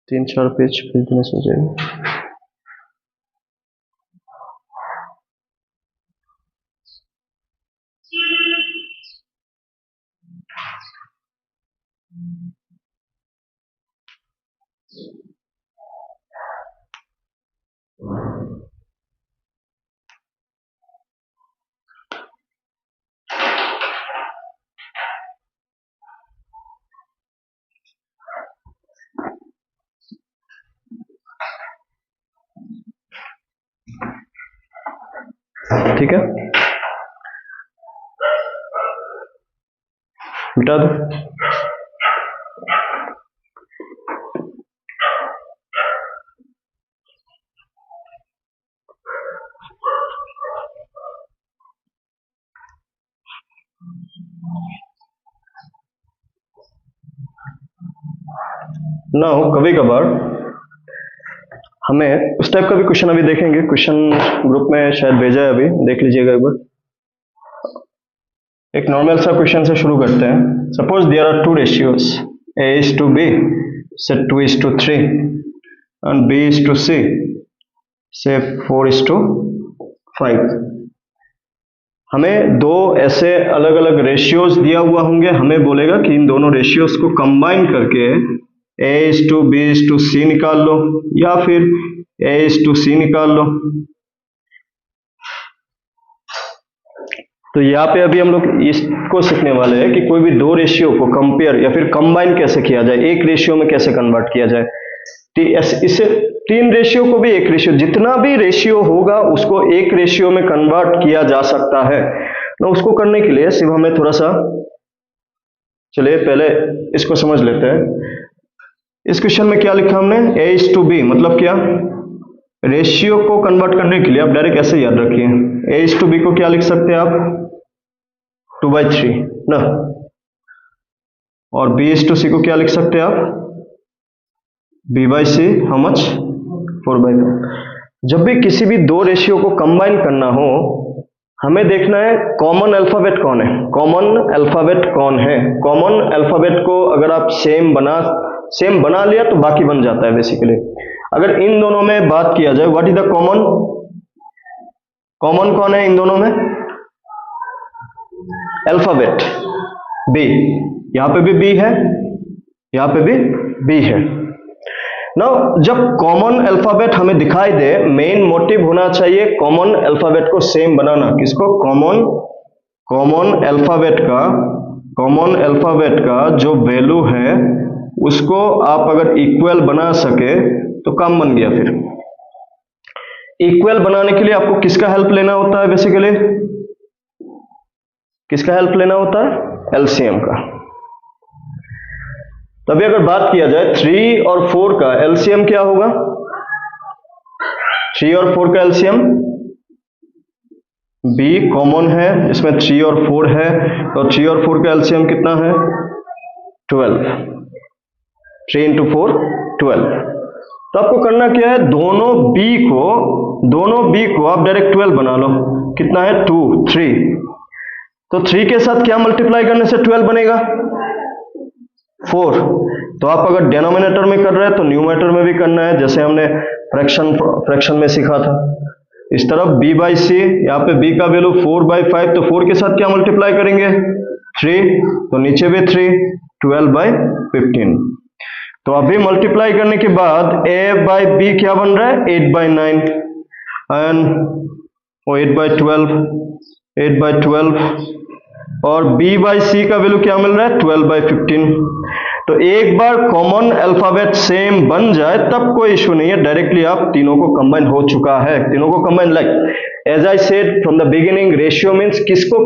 तीन चार पेज भेज देने से हो जाएगा. ठीक है, मिटा दो. नाउ कभी कभार हमें उस टाइप का भी क्वेश्चन अभी देखेंगे, क्वेश्चन ग्रुप में शायद भेजा है, अभी देख लीजिएगा एक बार. एक नॉर्मल सा क्वेश्चन से शुरू करते हैं. Suppose there are 2 ratios, A is to B, say 2 is to 3, and B is to C, say 4 is to 5. हमें दो ऐसे अलग अलग रेशियोज दिया हुआ होंगे, हमें बोलेगा कि इन दोनों रेशियोज को कंबाइन करके A is to B is to C निकाल लो, या फिर A is to C निकाल लो. तो यहाँ पे अभी हम लोग इसको सीखने वाले हैं कि कोई भी दो रेशियो को कंपेयर या फिर कंबाइन कैसे किया जाए, एक रेशियो में कैसे कन्वर्ट किया जाए. इससे 3 रेशियो को भी एक रेशियो, जितना भी रेशियो होगा उसको एक रेशियो में कन्वर्ट किया जा सकता है ना. उसको करने के लिए सिर्फ हमें थोड़ा सा, चलिए पहले इसको समझ लेते हैं. इस क्वेश्चन में क्या लिखा हमने, A is to B, मतलब क्या, रेशियो को कन्वर्ट करने के लिए आप डायरेक्ट ऐसे याद रखिए, A is to B को क्या लिख सकते हैं आप, 2/3 ना, और B is to C को क्या लिख सकते हैं आप, B/C, हाउ मच, 4/5. जब भी किसी भी दो रेशियो को कंबाइन करना हो, हमें देखना है कॉमन अल्फाबेट कौन है. कॉमन अल्फाबेट कौन है, कॉमन अल्फाबेट को अगर आप सेम बना लिया तो बाकी बन जाता है बेसिकली. अगर इन दोनों में बात किया जाए, what is the common, common कौन है इन दोनों में, अल्फाबेट B. यहां पे भी B है, यहां पे भी B है. नाउ जब कॉमन अल्फाबेट हमें दिखाई दे, मेन मोटिव होना चाहिए कॉमन अल्फाबेट को सेम बनाना. किसको, कॉमन अल्फाबेट का जो वैल्यू है उसको आप अगर इक्वल बना सके तो काम बन गया. फिर इक्वल बनाने के लिए आपको किसका हेल्प लेना होता है, बेसिकली किसका हेल्प लेना होता है, एलसीएम का. तभी अगर बात किया जाए 3 और 4 का एलसीएम क्या होगा, 3 और 4 का एलसीएम बी कॉमन है, इसमें 3 और 4 है, तो 3 और 4 का एलसीएम कितना है 12, 3 इंटू 4 12। तो आपको करना क्या है, दोनों बी को आप डायरेक्ट 12 बना लो। कितना है 2 3, तो 3 के साथ क्या मल्टीप्लाई करने से 12 बनेगा 4। तो आप अगर डिनोमिनेटर में कर रहे हैं तो न्यूमरेटर में भी करना है, जैसे हमने फ्रैक्शन में सीखा था। इस तरफ b बाई सी, यहाँ पे b का वैल्यू 4/5, तो 4 के साथ क्या मल्टीप्लाई करेंगे 3, तो नीचे भी 3, 12/15। तो अभी मल्टीप्लाई करने के बाद a बाई बी क्या बन रहा है 8/9 एंड 8/12 और b बाई सी का वैल्यू क्या मिल रहा है 12/15। तो एक बार कॉमन अल्फाबेट सेम बन जाए तब कोई इशू नहीं है, डायरेक्टली आप तीनों को कंबाइन हो चुका है, तीनों को combine like as I said from the beginning, ratio means किसको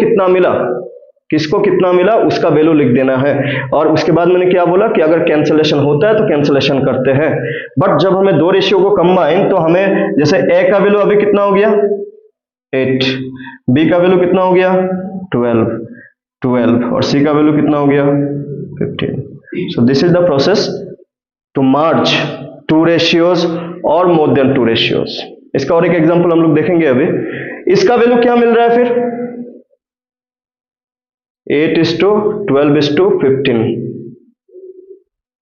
कितना मिला उसका वैल्यू लिख देना है। और उसके बाद मैंने क्या बोला कि अगर कैंसलेशन होता है तो कैंसलेशन करते हैं, बट जब हमें दो रेशियो को कंबाइन, तो हमें जैसे ए का वैल्यू अभी कितना हो गया 8, बी का वैल्यू कितना हो गया 12 और सी का वैल्यू कितना हो गया 15। So this is the process to merge two ratios or more than two ratios। इसका और एक एग्जांपल हम लोग देखेंगे अभी। इसका वैल्यू क्या मिल रहा है फिर 8:12:15,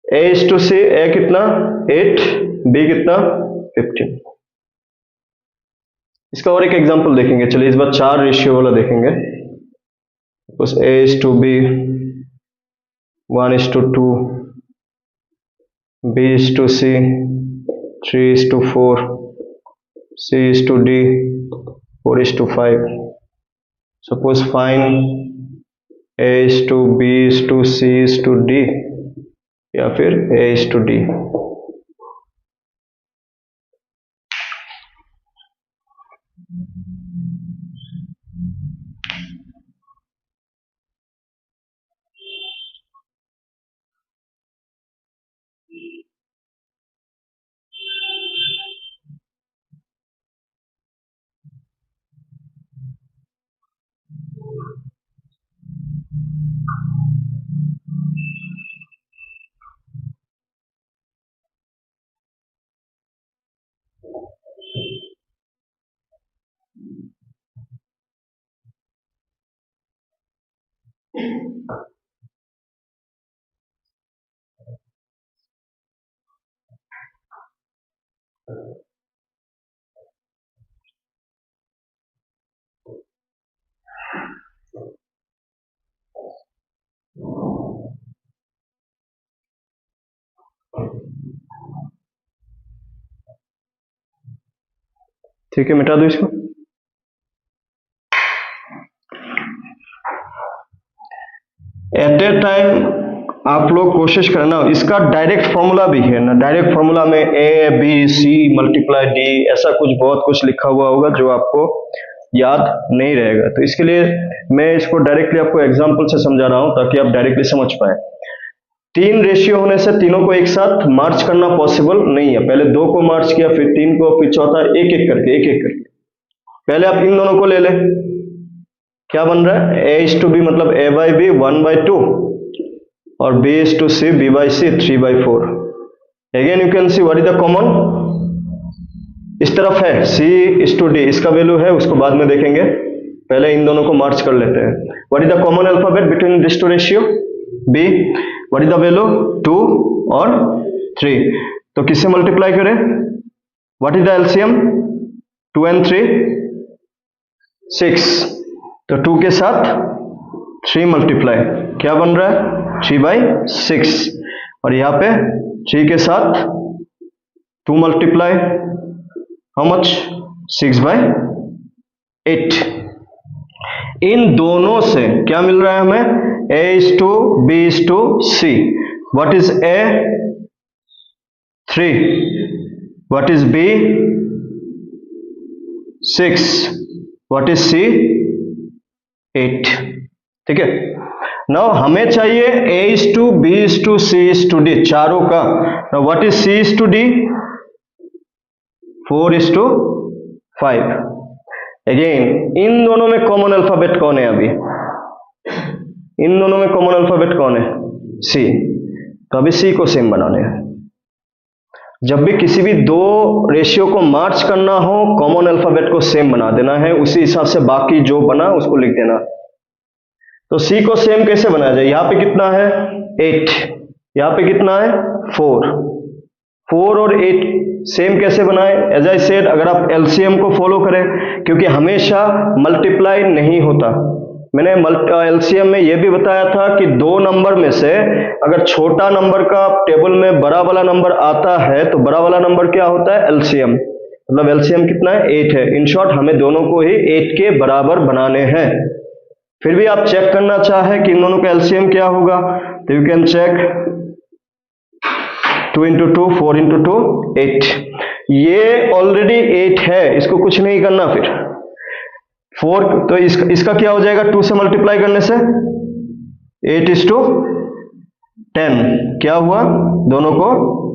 A:C, A कितना 8, B कितना 15। इसका और एक एग्जांपल देखेंगे। चलिए इस बार 4 रेशियो वाला देखेंगे। उस A:B, 1:2, B:C, 3:4, C:D, 4:5। Suppose find A:B:C:D या फिर A:D। ठीक है, मिटा दो इसको। एट ए टाइम आप लोग कोशिश करना, इसका डायरेक्ट फॉर्मूला भी है ना, डायरेक्ट फॉर्मूला में A B C multiply D ऐसा कुछ बहुत कुछ लिखा हुआ होगा जो आपको याद नहीं रहेगा। तो इसके लिए मैं इसको डायरेक्टली आपको एग्जांपल से समझा रहा हूं ताकि आप डायरेक्टली समझ पाए। 3 रेशियो होने से तीनों को एक साथ मार्च करना पॉसिबल नहीं है। पहले 2 को मार्च किया, फिर 3 को, फिर चौथा, एक एक करके। पहले आप इन दोनों को ले ले, क्या बन रहा है A:B मतलब A/B 1/2 और B:C B/C 3/4। Again you can see what is the common, इस तरफ है C:D, इसका वैल्यू है उसको बाद में देखेंगे, पहले इन दोनों को मार्च कर लेते हैं। What is the common alphabet between this two ratio B, what is the value 2 और 3, तो किससे मल्टीप्लाई करें, what is the LCM 2 and 3 6, तो 2 के साथ 3 मल्टीप्लाई क्या बन रहा है 3/6 और यहाँ पे 3 के साथ 2 मल्टीप्लाई हाउ मच 6/8। इन दोनों से क्या मिल रहा है हमें A:B:C। What is A 3, what is B 6, what is C 8। ठीक है, नाउ हमें चाहिए A:B:C:D चारों का। Now what is C:D 4:5। Again in दोनों में कॉमन अल्फाबेट कौन है? अभी इन दोनों में कॉमन अल्फाबेट कौन है? सी। तो अभी सी को सेम बनाने हैं। जब भी किसी भी दो रेशियो को मार्च करना हो, कॉमन अल्फाबेट को सेम बना देना है, उसी हिसाब से बाकी जो बना उसको लिख देना। तो सी को सेम कैसे बनाया जाए? यहां पे कितना है? 8, यहां पे कितना है? 4 और 8 सेम कैसे बनाए? एज आई सेड, अगर आप एलसीएम को फॉलो करें, क्योंकि हमेशा मल्टीप्लाई नहीं होता। मैंने एलसीएम में यह भी बताया था कि दो नंबर में से अगर छोटा नंबर का टेबल में बड़ा वाला नंबर आता है तो बड़ा वाला नंबर क्या होता है? एलसीएम। मतलब एलसीएम कितना है? 8 है। इन शॉर्ट हमें दोनों को ही 8 के बराबर बनाने हैं। फिर भी आप चेक करना चाहे कि इन दोनों का एलसीएम क्या होगा, तो you can check 2 into 2, 4 into 2, 8। ये ऑलरेडी 8 है, इसको कुछ नहीं करना। फिर 4, तो इसका क्या हो जाएगा? 2 से मल्टीप्लाई करने से 8:10। क्या हुआ? दोनों को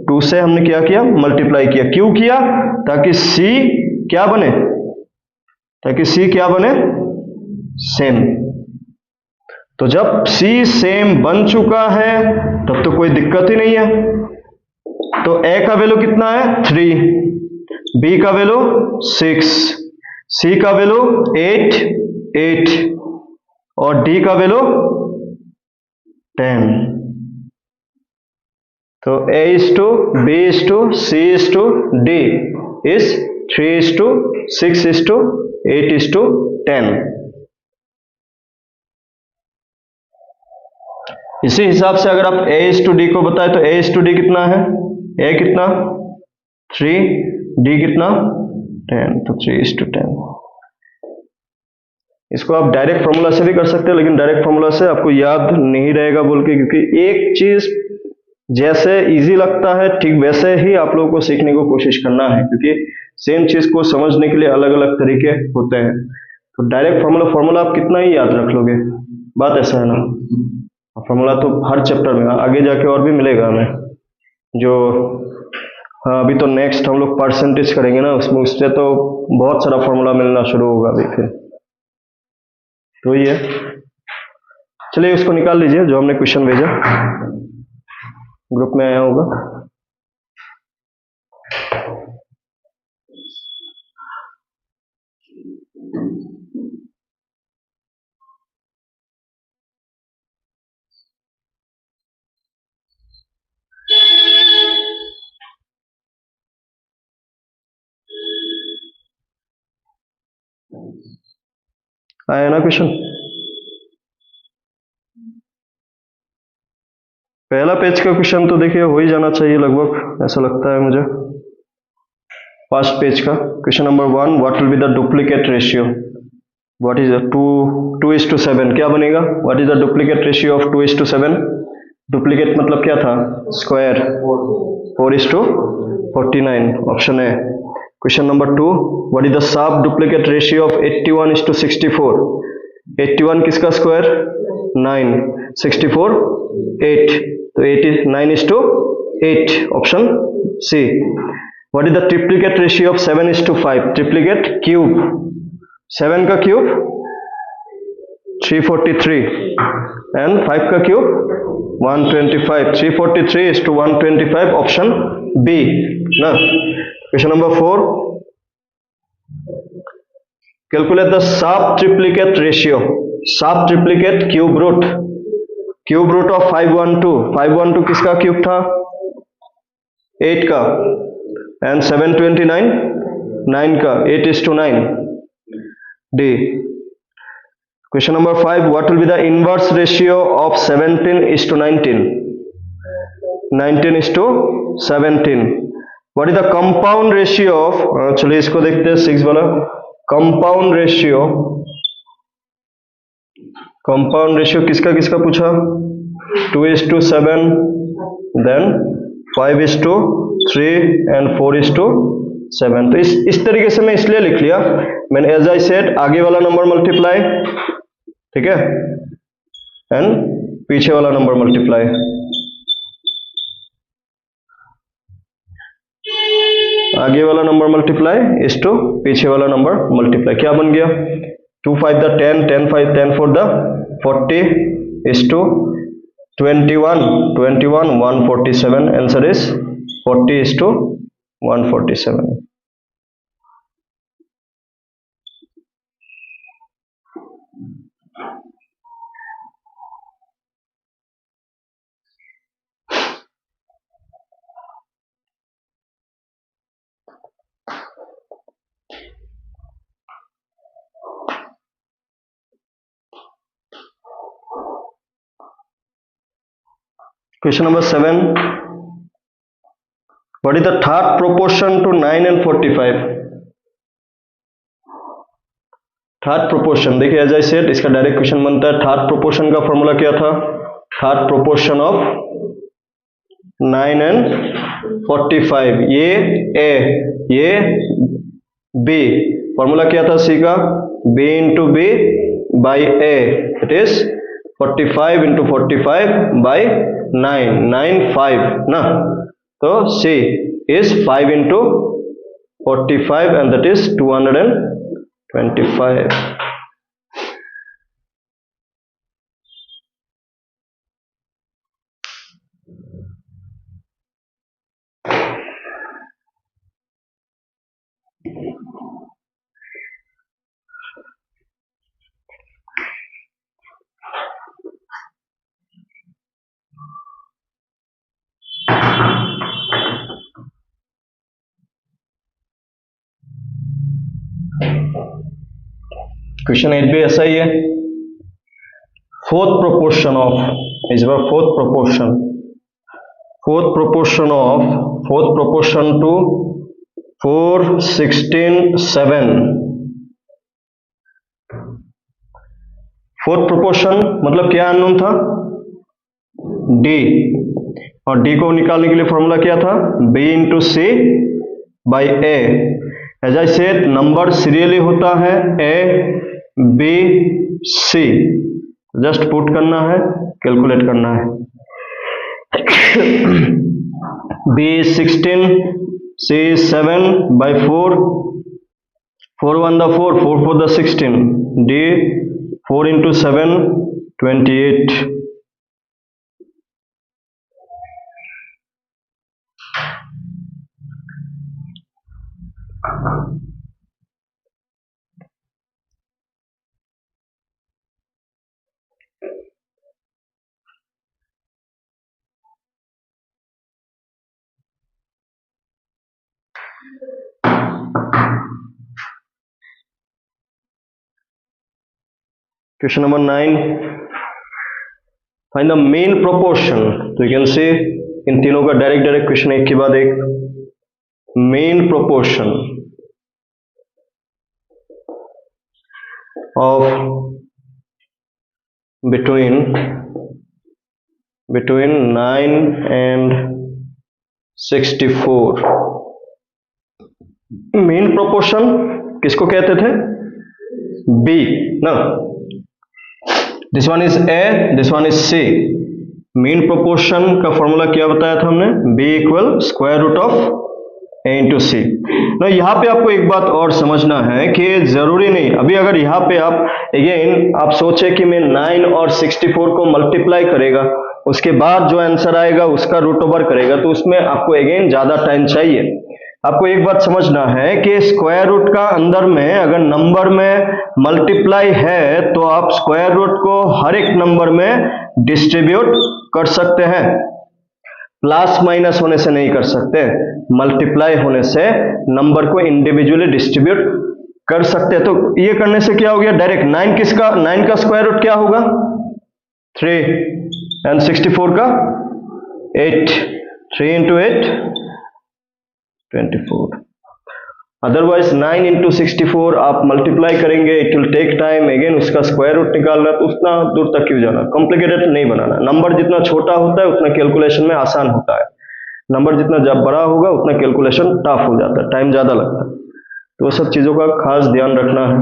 2 से हमने क्या किया? मल्टीप्लाई किया। क्यों किया? ताकि C क्या बने? ताकि C क्या बने? सेम। तो जब C सेम बन चुका है तब तो कोई दिक्कत ही नहीं है। तो A का वैल्यू कितना है? 3, B का वैल्यू 6, C का वैल्यू 8 और D का वैल्यू 10। तो A:B:C:D is 3:6:8:10। इसी हिसाब से अगर आप A:D को बताए तो A:D कितना है? A कितना? 3, D कितना? 10, तो 3:10। इसको आप डायरेक्ट फॉर्मूला से भी कर सकते हो, लेकिन डायरेक्ट फॉर्मूला से आपको याद नहीं रहेगा बोल के, क्योंकि एक चीज जैसे इजी लगता है ठीक वैसे ही आप लोगों को सीखने को कोशिश करना है, क्योंकि सेम चीज को समझने के लिए अलग अलग तरीके होते हैं। तो डायरेक्ट फॉर्मूला आप कितना ही याद रख लोगे, बात ऐसा है ना। फॉर्मूला तो हर चैप्टर में आगे जाके और भी मिलेगा हमें। जो अभी तो नेक्स्ट हम लोग परसेंटेज करेंगे ना, उससे तो बहुत सारा फॉर्मूला मिलना शुरू होगा अभी फिर। तो ये चलिए उसको निकाल लीजिए जो हमने क्वेश्चन भेजा, ग्रुप में आया होगा। आया ना क्वेश्चन? पहला पेज का क्वेश्चन तो देखिए हो ही जाना चाहिए लगभग, ऐसा लगता है मुझे। फर्स्ट पेज का question number 1, what will be the duplicate ratio? What is 2:7? क्या बनेगा? What is the duplicate ratio of 2:7? Duplicate मतलब क्या था? स्क्वायर। 4:49, ऑप्शन है। Question number 2, what is the sub duplicate ratio of 81:64? 81 किसका स्क्वायर? 9, 64 8, तो 9:8, option C. What is the triplicate ratio of 7:5? Triplicate cube, 7 का क्यूब 343 एंड 5 का क्यूब 125। 343:125, ऑप्शन बी ना। Question number 4, calculate the sub triplicate ratio, सब ट्रिप्लीकेट क्यूब रूट ऑफ 512। 512 किसका क्यूब था? 8 का, एंड 729 9 का, 8:9। D. Question number 5, what will be the inverse ratio of 17:19? 19:17। What is the compound ratio of, चलिए इसको देखते हैं 6 वाला। कंपाउंड रेशियो किसका किसका पूछा? 2:7, देन 5:3 एंड 4:7। तो इस तरीके से मैं इसलिए लिख लिया, मैंने एज आई सेड आगे वाला नंबर मल्टीप्लाई, ठीक है, एंड पीछे वाला नंबर मल्टीप्लाई। आगे वाला नंबर मल्टीप्लाई इस टू पीछे वाला नंबर मल्टीप्लाई, क्या बन गया 2 5 द 10, 10 5 10 4 द 40 इस टू 21 21 147, आंसर इज 40 इस to 147. Question number 7. What is the third proportion to 9 and 45? Third proportion देखिए, एज आई सेड इसका डायरेक्ट क्वेश्चन बनता है. थर्ड प्रोपोर्शन का फॉर्मूला क्या था? Third proportion of 9 and 45. ये ए, ये बी. फॉर्मूला क्या था सी का? B into B by A. It is 45 into 45 by 9. 9 5 ना, तो C is 5 into 45 and that is 225. Question 8 भी ऐसा ही है. फोर्थ प्रोपोर्शन ऑफ, इस बार fourth proportion to 4 16 7. Fourth proportion मतलब क्या अननोन था? डी. और डी को निकालने के लिए फॉर्मूला क्या था? B into C by A. As I said number serially होता है A B C. Just put करना है, कैलकुलेट करना है. B 16, C 7 by 4, 4 1 the 4, 4 4 the 16, D 4 into 7 28. Question number 9. Find the mean proportion. तो you can see इन तीनों का डायरेक्ट क्वेश्चन एक के बाद एक. Mean proportion of between 9 and 64. Mean proportion किसको कहते थे? बी ना. This one is A, this one is C. Mean proportion का फॉर्मूला क्या बताया था हमने? B equal square root of A into C. ना यहाँ पे आपको एक बात और समझना है कि जरूरी नहीं, अभी अगर यहाँ पे आप अगेन आप सोचे कि मैं 9 और 64 को मल्टीप्लाई करेगा, उसके बाद जो आंसर आएगा उसका रूट ओवर करेगा, तो उसमें आपको अगेन ज्यादा टाइम चाहिए. आपको एक बात समझना है कि स्क्वायर रूट का अंदर में अगर नंबर में मल्टीप्लाई है तो आप स्क्वायर रूट को हर एक नंबर में डिस्ट्रीब्यूट कर सकते हैं. प्लस माइनस होने से नहीं कर सकते, मल्टीप्लाई होने से नंबर को इंडिविजुअली डिस्ट्रीब्यूट कर सकते हैं. तो ये करने से क्या हो गया? डायरेक्ट 9 का स्क्वायर रूट क्या होगा? 3 एंड 64 का 8. 3 इंटू 8 24. अदरवाइज 9 इंटू 64 आप मल्टीप्लाई करेंगे, it will take time. Again उसका स्क्वायर रूट निकालना, तो उतना दूर तक क्यों जाना? कॉम्प्लिकेटेड नहीं बनाना. नंबर जितना छोटा होता है उतना कैलकुलेशन में आसान होता है. नंबर जितना जब बड़ा होगा उतना कैलकुलेशन टफ हो जाता है, टाइम ज्यादा लगता है. तो वो सब चीजों का खास ध्यान रखना है.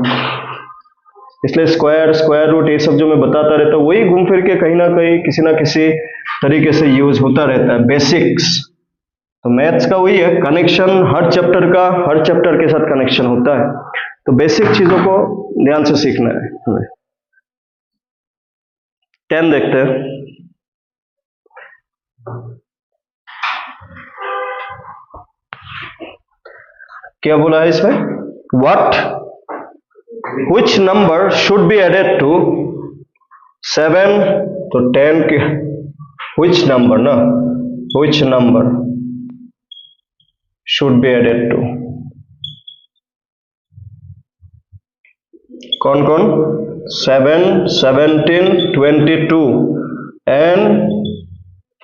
इसलिए स्क्वायर रूट ये सब जो मैं बताता रहता हूँ वही घूम फिर के कहीं ना कहीं किसी ना किसी तरीके से यूज होता रहता है. बेसिक्स तो मैथ्स का वही है, कनेक्शन हर चैप्टर के साथ कनेक्शन होता है। तो बेसिक चीजों को ध्यान से सीखना है हमें। 10 देखते हैं। क्या बोला है इसमें? which number should be added to 7, तो 10 के which number should be added to, कौन कौन? 7, 17, 22 and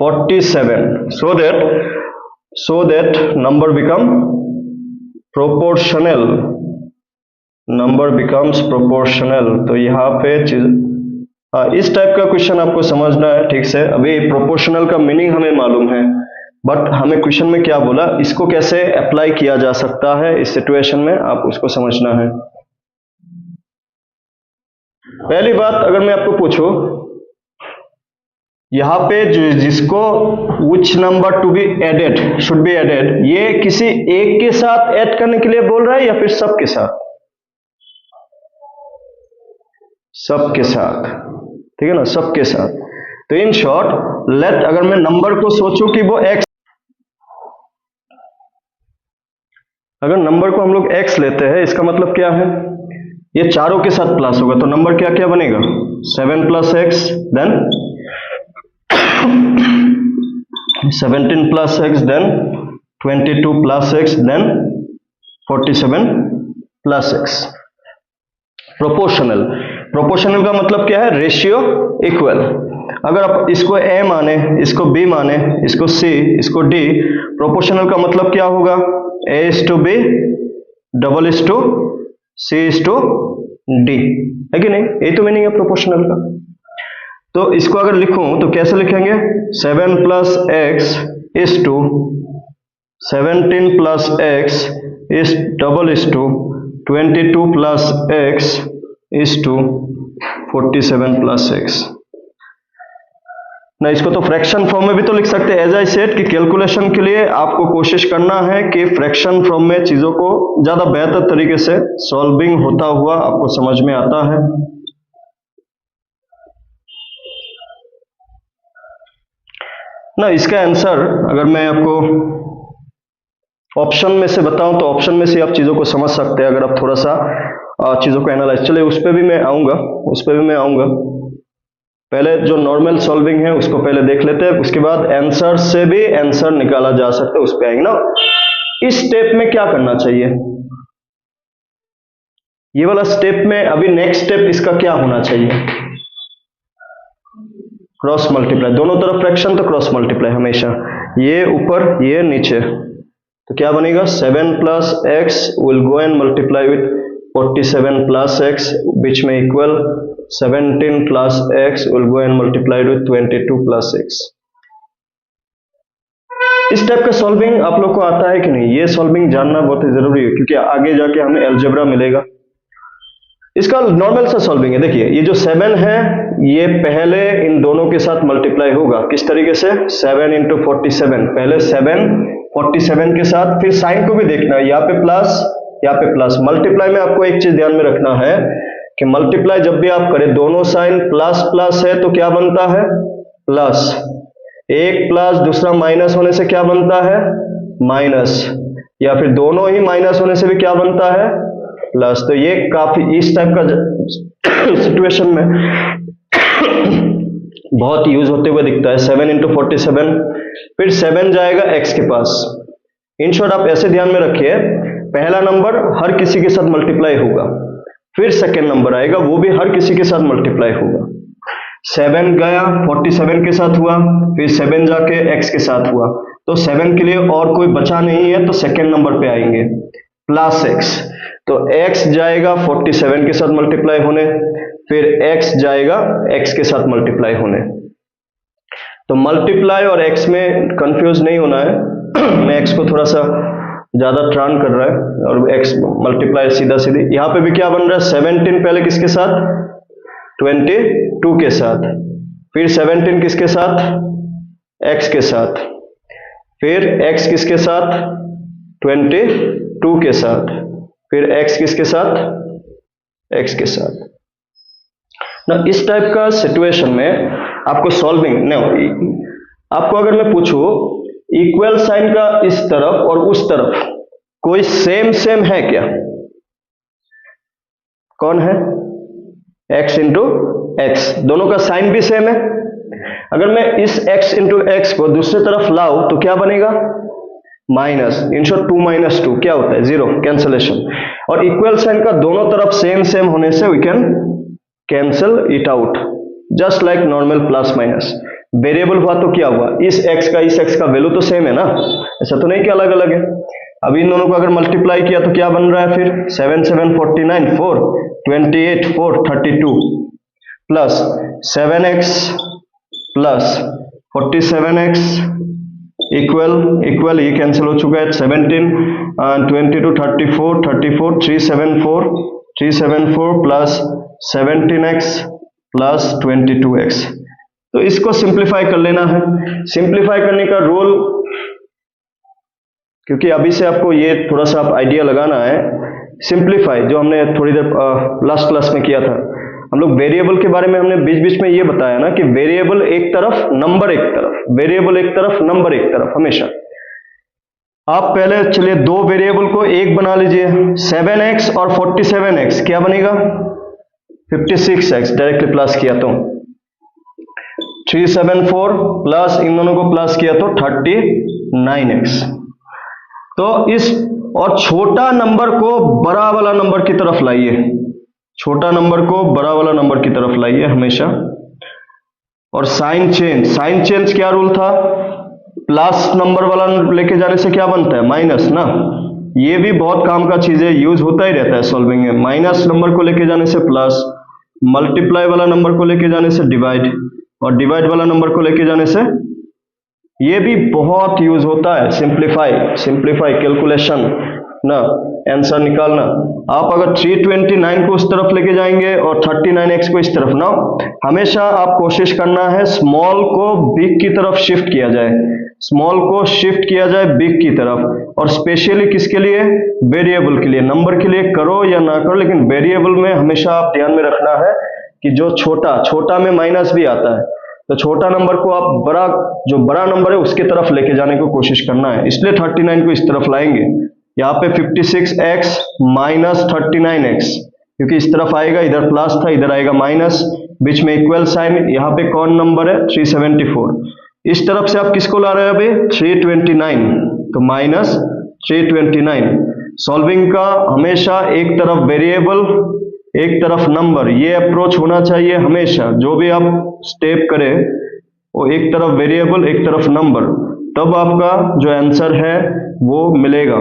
47, so that number become proportional, तो यहाँ पे इस टाइप का क्वेश्चन आपको समझना है ठीक से। अभी प्रोपोर्शनल का मीनिंग हमें मालूम है, बट हमें क्वेश्चन में क्या बोला, इसको कैसे अप्लाई किया जा सकता है इस सिचुएशन में, आप उसको समझना है। पहली बात, अगर मैं आपको पूछूं यहाँ पे जिसको which number to be added should be added, ये किसी एक के साथ ऐड करने के लिए बोल रहा है या फिर सबके साथ? सबके साथ, ठीक है ना, सबके साथ। तो इन शॉर्ट लेट, अगर मैं नंबर को सोचूं कि वो x, अगर नंबर को हम लोग x लेते हैं, इसका मतलब क्या है, ये चारों के साथ प्लस होगा, तो नंबर क्या क्या बनेगा? 7 plus x, then 17 plus x, then 22 plus x, then 47 plus x। Proportional का मतलब क्या है? Ratio equal. अगर आप इसको a माने, इसको b माने, इसको c, इसको d, प्रोपोर्शनल का मतलब क्या होगा? a is to b, double is to c is to d, है कि नहीं? यही तो मीनिंग है प्रोपोर्शनल का। तो इसको अगर लिखूं तो कैसे लिखेंगे? 7 plus x is to 17 plus x is double is to 22 plus x is to 47 plus x। ना इसको तो फ्रैक्शन फॉर्म में भी तो लिख सकते हैं। एज आई सेड कि कैलकुलेशन के लिए आपको कोशिश करना है कि फ्रैक्शन फॉर्म में चीजों को ज्यादा बेहतर तरीके से सॉल्विंग होता हुआ आपको समझ में आता है। ना इसका आंसर अगर मैं आपको ऑप्शन में से बताऊं तो ऑप्शन में से आप चीजों को समझ सकते हैं, अगर आप थोड़ा सा चीजों को एनालाइज। चलिए उस पर भी मैं आऊंगा, पहले जो नॉर्मल सॉल्विंग है उसको पहले देख लेते हैं, उसके बाद आंसर से भी आंसर निकाला जा सकता है, उस पर आएंगे ना। इस स्टेप में क्या करना चाहिए, ये वाला स्टेप में अभी नेक्स्ट स्टेप इसका क्या होना चाहिए? क्रॉस मल्टीप्लाई, दोनों तरफ फ्रैक्शन तो क्रॉस मल्टीप्लाई हमेशा, ये ऊपर ये नीचे, तो क्या बनेगा? 7 plus x will go and multiply with 47 plus x, which में equal 17 plus x will go and multiply with 22 plus x। इस टाइप का सॉल्विंग आप लोग को आता है कि नहीं? ये सॉल्विंग जानना बहुत ही जरूरी है, क्योंकि आगे जाके हमें अलजेब्रा मिलेगा। इसका नॉर्मल सा सॉल्विंग है। देखिए ये जो 7 है ये पहले इन दोनों के साथ मल्टीप्लाई होगा, किस तरीके से? 7 into 47, पहले 7 47 के साथ, फिर साइन को भी देखना है, यहाँ पे प्लस यहाँ पे प्लस। मल्टीप्लाई में आपको एक चीज ध्यान में रखना है कि मल्टीप्लाई जब भी आप करें दोनों साइन प्लस प्लस है तो क्या बनता है? प्लस। एक प्लस दूसरा माइनस होने से क्या बनता है? माइनस, या फिर दोनों ही माइनस होने से भी क्या बनता है? प्लस। तो ये काफी इस टाइप का सिचुएशन में बहुत यूज होते हुए दिखता है। 7 into 47, फिर 7 जाएगा x के पास। इन शॉर्ट आप ऐसे ध्यान में रखिए, पहला नंबर हर किसी के साथ मल्टीप्लाई होगा, फिर सेकेंड नंबर आएगा वो भी हर किसी के साथ मल्टीप्लाई होगा। 7 गया 47 के साथ हुआ, फिर 7 जाके x के साथ हुआ, तो 7 के लिए और कोई बचा नहीं है, तो सेकेंड नंबर पे आएंगे प्लस x, तो x जाएगा 47 के साथ मल्टीप्लाई होने, फिर x जाएगा x के साथ मल्टीप्लाई होने। तो मल्टीप्लाई और x में कंफ्यूज नहीं होना है मैं x को थोड़ा सा ज्यादा ट्रांड कर रहा है और x मल्टीप्लाई सीधा सीधी। यहाँ पे भी क्या बन रहा है? 17 पहले किसके साथ? 22 के साथ, फिर 17 किसके साथ? x के साथ, फिर x किसके साथ, 22 के साथ, फिर x किसके साथ, x के साथ ना। इस टाइप का सिचुएशन में आपको सॉल्विंग ना, आपको अगर मैं पूछूं इक्वल साइन का इस तरफ और उस तरफ कोई सेम है क्या, कौन है, x इंटू एक्स, दोनों का साइन भी सेम है। अगर मैं इस x इंटू एक्स को दूसरी तरफ लाऊं तो क्या बनेगा, माइनस, इन शॉर्ट 2 माइनस 2 क्या होता है, 0, कैंसलेशन। और इक्वल साइन का दोनों तरफ सेम होने से we can cancel it out, just like normal plus minus. Variable हुआ तो क्या हुआ, इस x का इस x का वैल्यू तो सेम है ना, ऐसा तो नहीं कि अलग अलग है। अब इन दोनों को अगर मल्टीप्लाई किया तो क्या बन रहा है फिर, 7 7 49 4 28 4 32 plus 7x plus 47x equal ये कैंसिल हो चुका है, 17 22 34 34 374 प्लस 17x प्लस 22x। तो इसको सिंप्लीफाई कर लेना है। सिंप्लीफाई करने का रूल, क्योंकि अभी से आपको ये थोड़ा सा आप आइडिया लगाना है, सिंप्लीफाई जो हमने थोड़ी देर लास्ट क्लास में किया था, हम लोग वेरिएबल के बारे में हमने बीच बीच में ये बताया ना कि वेरिएबल एक तरफ नंबर एक तरफ, वेरिएबल एक तरफ नंबर एक तरफ हमेशा। आप पहले चलिए दो वेरिएबल को एक बना लीजिए, 7x और 47x क्या बनेगा, 56x, डायरेक्टली प्लस किया तो 374 प्लस इन दोनों को प्लस किया तो 39x। तो इस और छोटा नंबर को बड़ा वाला नंबर की तरफ लाइए, छोटा नंबर को बड़ा वाला नंबर की तरफ लाइए हमेशा। और साइन चेंज क्या रूल था, प्लस नंबर वाला लेके जाने से क्या बनता है, माइनस ना। ये भी बहुत काम का चीज है, यूज होता ही रहता है सॉल्विंग में। माइनस नंबर को लेके जाने से प्लस, मल्टीप्लाई वाला नंबर को लेके जाने से डिवाइड, और डिवाइड वाला नंबर को लेके जाने से, ये भी बहुत यूज होता है सिंप्लीफाई कैलकुलेशन ना, आंसर निकालना। आप अगर 329 को उस तरफ लेके जाएंगे और 39x को इस तरफ ना, हमेशा आप कोशिश करना है स्मॉल को बिग की तरफ शिफ्ट किया जाए, स्मॉल को शिफ्ट किया जाए बिग की तरफ। और स्पेशली किसके लिए, वेरिएबल के लिए। नंबर के लिए करो या ना करो, लेकिन वेरिएबल में हमेशा आप ध्यान में रखना है कि जो छोटा में माइनस भी आता है, तो छोटा नंबर को आप जो बड़ा नंबर है उसके तरफ लेके जाने की कोशिश करना है। इसलिए 39 को इस तरफ लाएंगे, यहाँ पे 56x माइनस 39x, क्योंकि इस तरफ आएगा, इधर प्लस था, इधर आएगा माइनस, बीच में इक्वल साइन। यहाँ पे कौन नंबर है, 374। इस तरफ से आप किसको ला रहे हैं अभी, 329, तो माइनस 329। सॉल्विंग का हमेशा एक तरफ वेरिएबल एक तरफ नंबर, ये अप्रोच होना चाहिए हमेशा। जो भी आप स्टेप करें वो एक तरफ वेरिएबल एक तरफ नंबर, तब आपका जो आंसर है वो मिलेगा।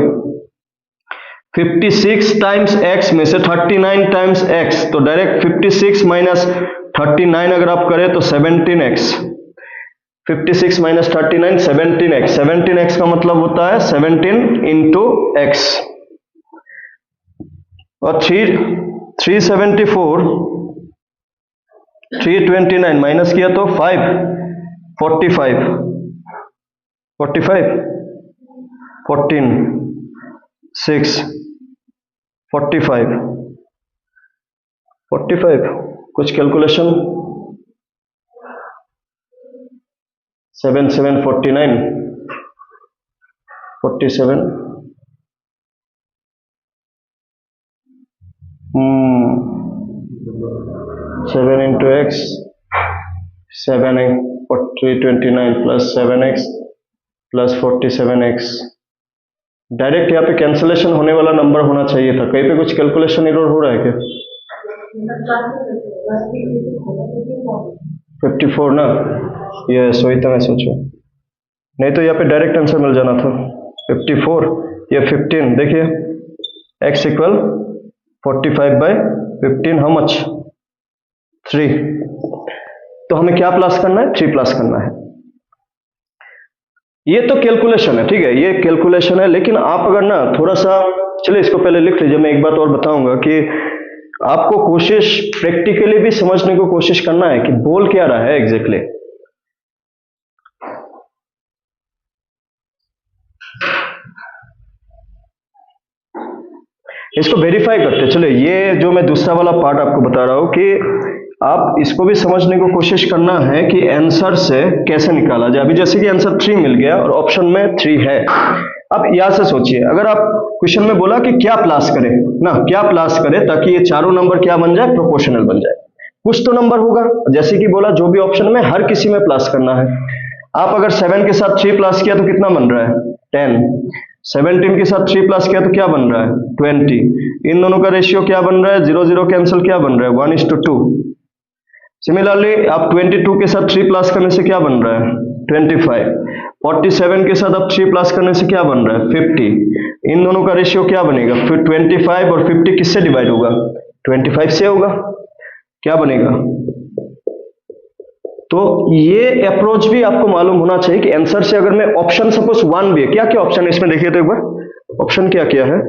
56 टाइम्स x में से 39 टाइम्स x, तो डायरेक्ट 56 माइनस 39 अगर आप करें तो 17x, 56 माइनस 39 17x, 17x का मतलब होता है 17 इंटू x। और 374 329 माइनस किया तो 5 45 45 14 6 45 45, कुछ calculation, 7 7 49 47 7 into x 7 329 plus 7x plus 47x। Direct यहाँ पे कैंसलेशन होने वाला नंबर होना चाहिए था, कहीं पे कुछ कैलकुलेशन एरर हो रहा है क्या, 54 ना, ये वही तो मैं सोचूं, नहीं तो यहाँ पे डायरेक्ट आंसर मिल जाना था 54, ये 15, देखिए x equal 45 by 15, how much, 3। तो हमें क्या प्लस करना है, 3 प्लस करना है। ये तो कैलकुलेशन है, ठीक है, ये कैलकुलेशन है। लेकिन आप अगर ना थोड़ा सा, चलिए इसको पहले लिख लीजिए, मैं एक बात और बताऊंगा कि आपको कोशिश प्रैक्टिकली भी समझने को कोशिश करना है कि बोल क्या रहा है एग्जैक्टली। इसको वेरीफाई करते। चलो ये जो मैं दूसरा वाला पार्ट आपको बता रहा हूं कि आप इसको भी समझने को कोशिश करना है कि आंसर से कैसे निकाला जाए। अभी जैसे कि आंसर 3 मिल गया और ऑप्शन में 3 है। अब यहां से सोचिए, अगर आप क्वेश्चन में बोला कि क्या प्लस करें ना, क्या प्लस करें ताकि ये चारों नंबर क्या बन जाए, प्रोपोर्शनल बन जाए। कुछ तो नंबर होगा, जैसे कि बोला जो भी ऑप्शन में हर किसी में प्लस करना है। आप अगर 7 के साथ 3 प्लस किया तो कितना बन रहा है 10, 17 के साथ 3 प्लस किया तो क्या बन रहा है 20। इन दोनों का रेशियो क्या बन रहा है, 0 0 कैंसिल, क्या बन रहा है 1:2। सिमिलरली आप 22 के साथ 3 प्लस करने से क्या बन रहा है 25। 47 के साथ आप 3 प्लस करने से क्या बन रहा है 50। इन दोनों का रेशियो क्या बनेगा, फिर 25 और 50 किससे डिवाइड होगा, 25 से होगा, क्या बनेगा। तो ये अप्रोच भी आपको मालूम होना चाहिए कि आंसर से अगर मैं ऑप्शन सपोज 1 भी है, क्या क्या ऑप्शन है इसमें देखिए तो एक बार, ऑप्शन क्या क्या है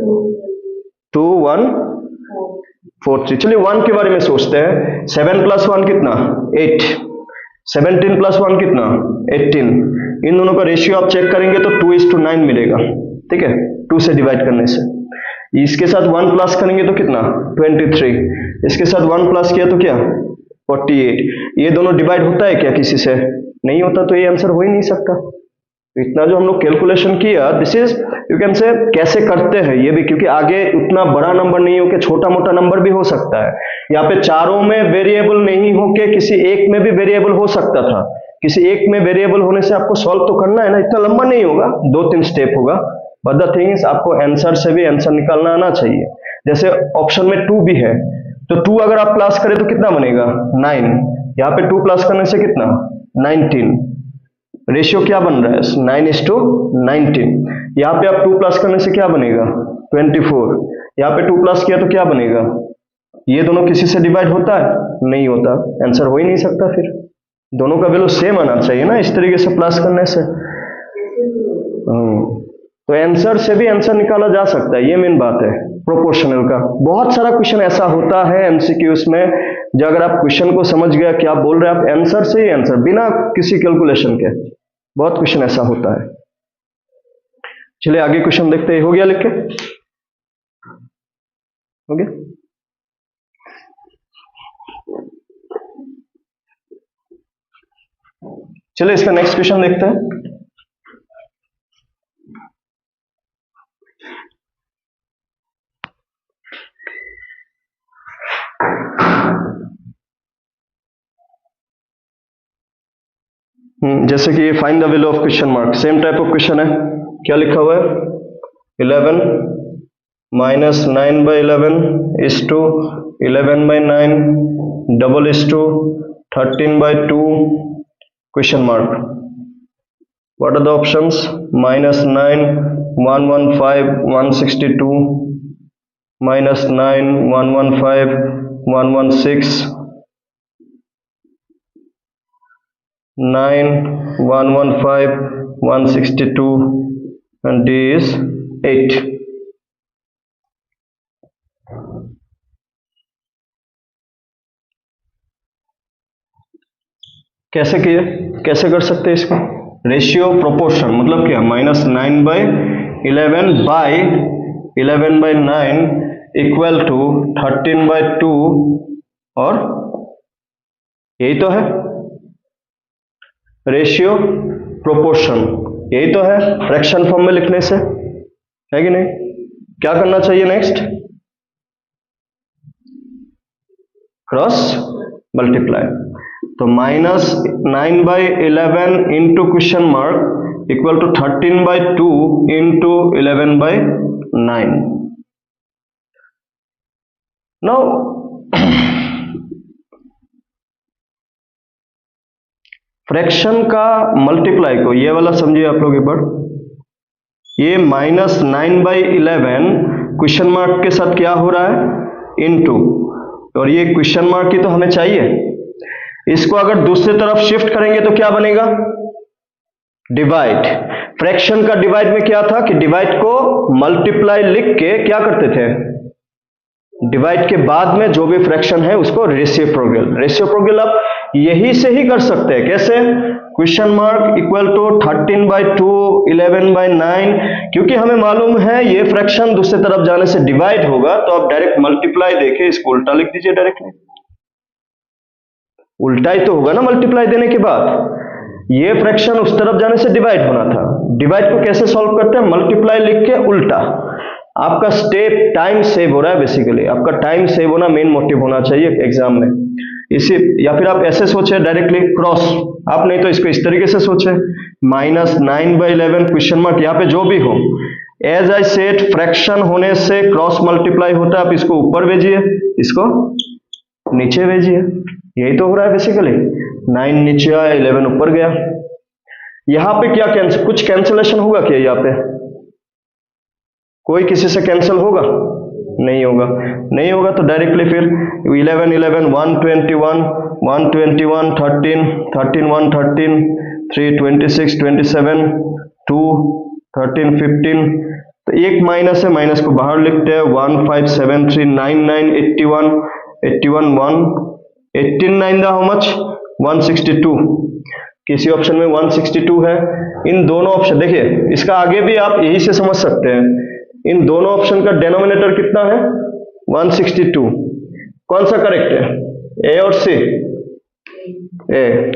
2 1 4 3। चलिए 1 के बारे में सोचते हैं। 7 + 1 कितना 8, 17 + 1 कितना 18। इन दोनों का रेशियो आप चेक करेंगे तो 2:9 मिलेगा, ठीक है, 2 से डिवाइड करने से। इसके साथ 1 प्लस करेंगे तो कितना 23, इसके साथ 1 प्लस किया तो क्या 48। ये दोनों डिवाइड होता है क्या किसी से, नहीं होता, तो ये आंसर हो ही नहीं सकता। इतना जो हम लोग कैलकुलेशन किया, दिस इज यू कैन से कैसे करते हैं ये भी, क्योंकि आगे उतना बड़ा नंबर नहीं हो के छोटा मोटा नंबर भी हो सकता है। यहाँ पे चारों में वेरिएबल नहीं हो के किसी एक में भी वेरिएबल हो सकता था। किसी एक में वेरिएबल होने से आपको सॉल्व तो करना है ना, इतना लंबा नहीं होगा, 2-3 स्टेप होगा। बट द थिंग इज आपको आंसर से भी आंसर निकालना आना चाहिए। जैसे ऑप्शन में 2 भी है, तो 2 अगर आप प्लस करें तो कितना बनेगा 9। यहाँ पे 2 प्लस करने से कितना 19। रेशियो क्या बन रहा है 9:19। यहाँ पे आप 2 प्लस करने से क्या बनेगा 24। यहाँ पे 2 प्लस किया तो क्या बनेगा, ये दोनों किसी से डिवाइड होता है, नहीं होता, आंसर हो ही नहीं सकता। फिर दोनों का वैल्यू सेम आना चाहिए ना, इस तरीके से प्लस करने से। तो आंसर से भी आंसर निकाला जा सकता है, ये मेन बात है प्रोपोर्शनल का। बहुत सारा क्वेश्चन ऐसा होता है एमसीक्यूज में, जो अगर आप क्वेश्चन को समझ गया क्या बोल रहे हैं आप, आंसर से ही आंसर बिना किसी कैलकुलेशन के, बहुत क्वेश्चन ऐसा होता है। चलिए आगे क्वेश्चन देखते हैं। हो गया लिख के, हो गया। चलिए इसका नेक्स्ट क्वेश्चन देखते हैं। जैसे कि find the value of question mark, same type of question है। क्या लिखा हुआ है 11 - 9/11 = 11/9 double = 13/2 question mark. What are the options, -9 115 162, -9 115 116, 9 115 162, and D is 8. कैसे किए, कैसे कर सकते हैं इसको, रेशियो प्रोपोर्शन मतलब क्या, -9/11 बाय 11/9 इक्वल टू 13/2, और यही तो है रेशियो प्रोपोर्शन, यही तो है फ्रैक्शन फॉर्म में लिखने से, है कि नहीं। क्या करना चाहिए नेक्स्ट, क्रॉस मल्टीप्लाई। तो -9/11 into question mark equal to 13/2 into 11/9। Now fraction का मल्टीप्लाई को ये वाला समझिए आप लोग एक बार, ये -9/11 क्वेश्चन मार्क के साथ क्या हो रहा है इनटू, और ये क्वेश्चन मार्क की तो हमें चाहिए, इसको अगर दूसरी तरफ शिफ्ट करेंगे तो क्या बनेगा डिवाइड। फ्रैक्शन का डिवाइड में क्या था कि डिवाइड को मल्टीप्लाई लिख के क्या करते थे डिवाइड के बाद में जो भी फ्रैक्शन है उसको रेसिप्रोकल आप यही से ही कर सकते हैं। कैसे? क्वेश्चन मार्क इक्वल टू 13/2 11/9, क्योंकि हमें मालूम है ये फ्रैक्शन दूसरी तरफ जाने से डिवाइड होगा, तो आप डायरेक्ट मल्टीप्लाई देके इसको उल्टा लिख दीजिए डायरेक्टली। उल्टा ही तो होगा ना मल्टीप्लाई देने के बाद। ये फ्रैक्शन उस तरफ जाने से डिवाइड होना था। डिवाइड को कैसे सॉल्व करते हैं? मल्टीप्लाई लिख के उल्टा। आपका स्टेप टाइम सेव हो रहा है। बेसिकली आपका टाइम सेव होना मेन मोटिव होना चाहिए एग्जाम में। इसी या फिर आप ऐसे सोचे डायरेक्टली क्रॉस, आप नहीं तो इसको इस तरीके से सोचे -9/11 क्वेश्चन मार्क, यहाँ पे जो भी हो। एज आई सेड फ्रैक्शन होने से क्रॉस मल्टीप्लाई होता है। आप इसको ऊपर भेजिए, इसको नीचे भेजिए, यही तो हो रहा है बेसिकली। 9 नीचे आया, 11 ऊपर गया। यहाँ पे क्या कुछ कैंसिलेशन होगा क्या? यहाँ पे कोई किसी से कैंसिल होगा? नहीं होगा। नहीं होगा तो डायरेक्टली फिर 11 11 121 121 13 13 1 13 3 26 27 2 13 15, तो एक माइनस है, माइनस को बाहर लिखते हैं। 1 5 7 3 9 9 81 81 1 18 9 हाउ मच 162। किसी ऑप्शन में 162 है। इन दोनों ऑप्शन देखिए, इसका आगे भी आप यही से समझ सकते हैं। इन दोनों ऑप्शन का डिनोमिनेटर कितना है? 162। कौन सा करेक्ट है? ए और C? A,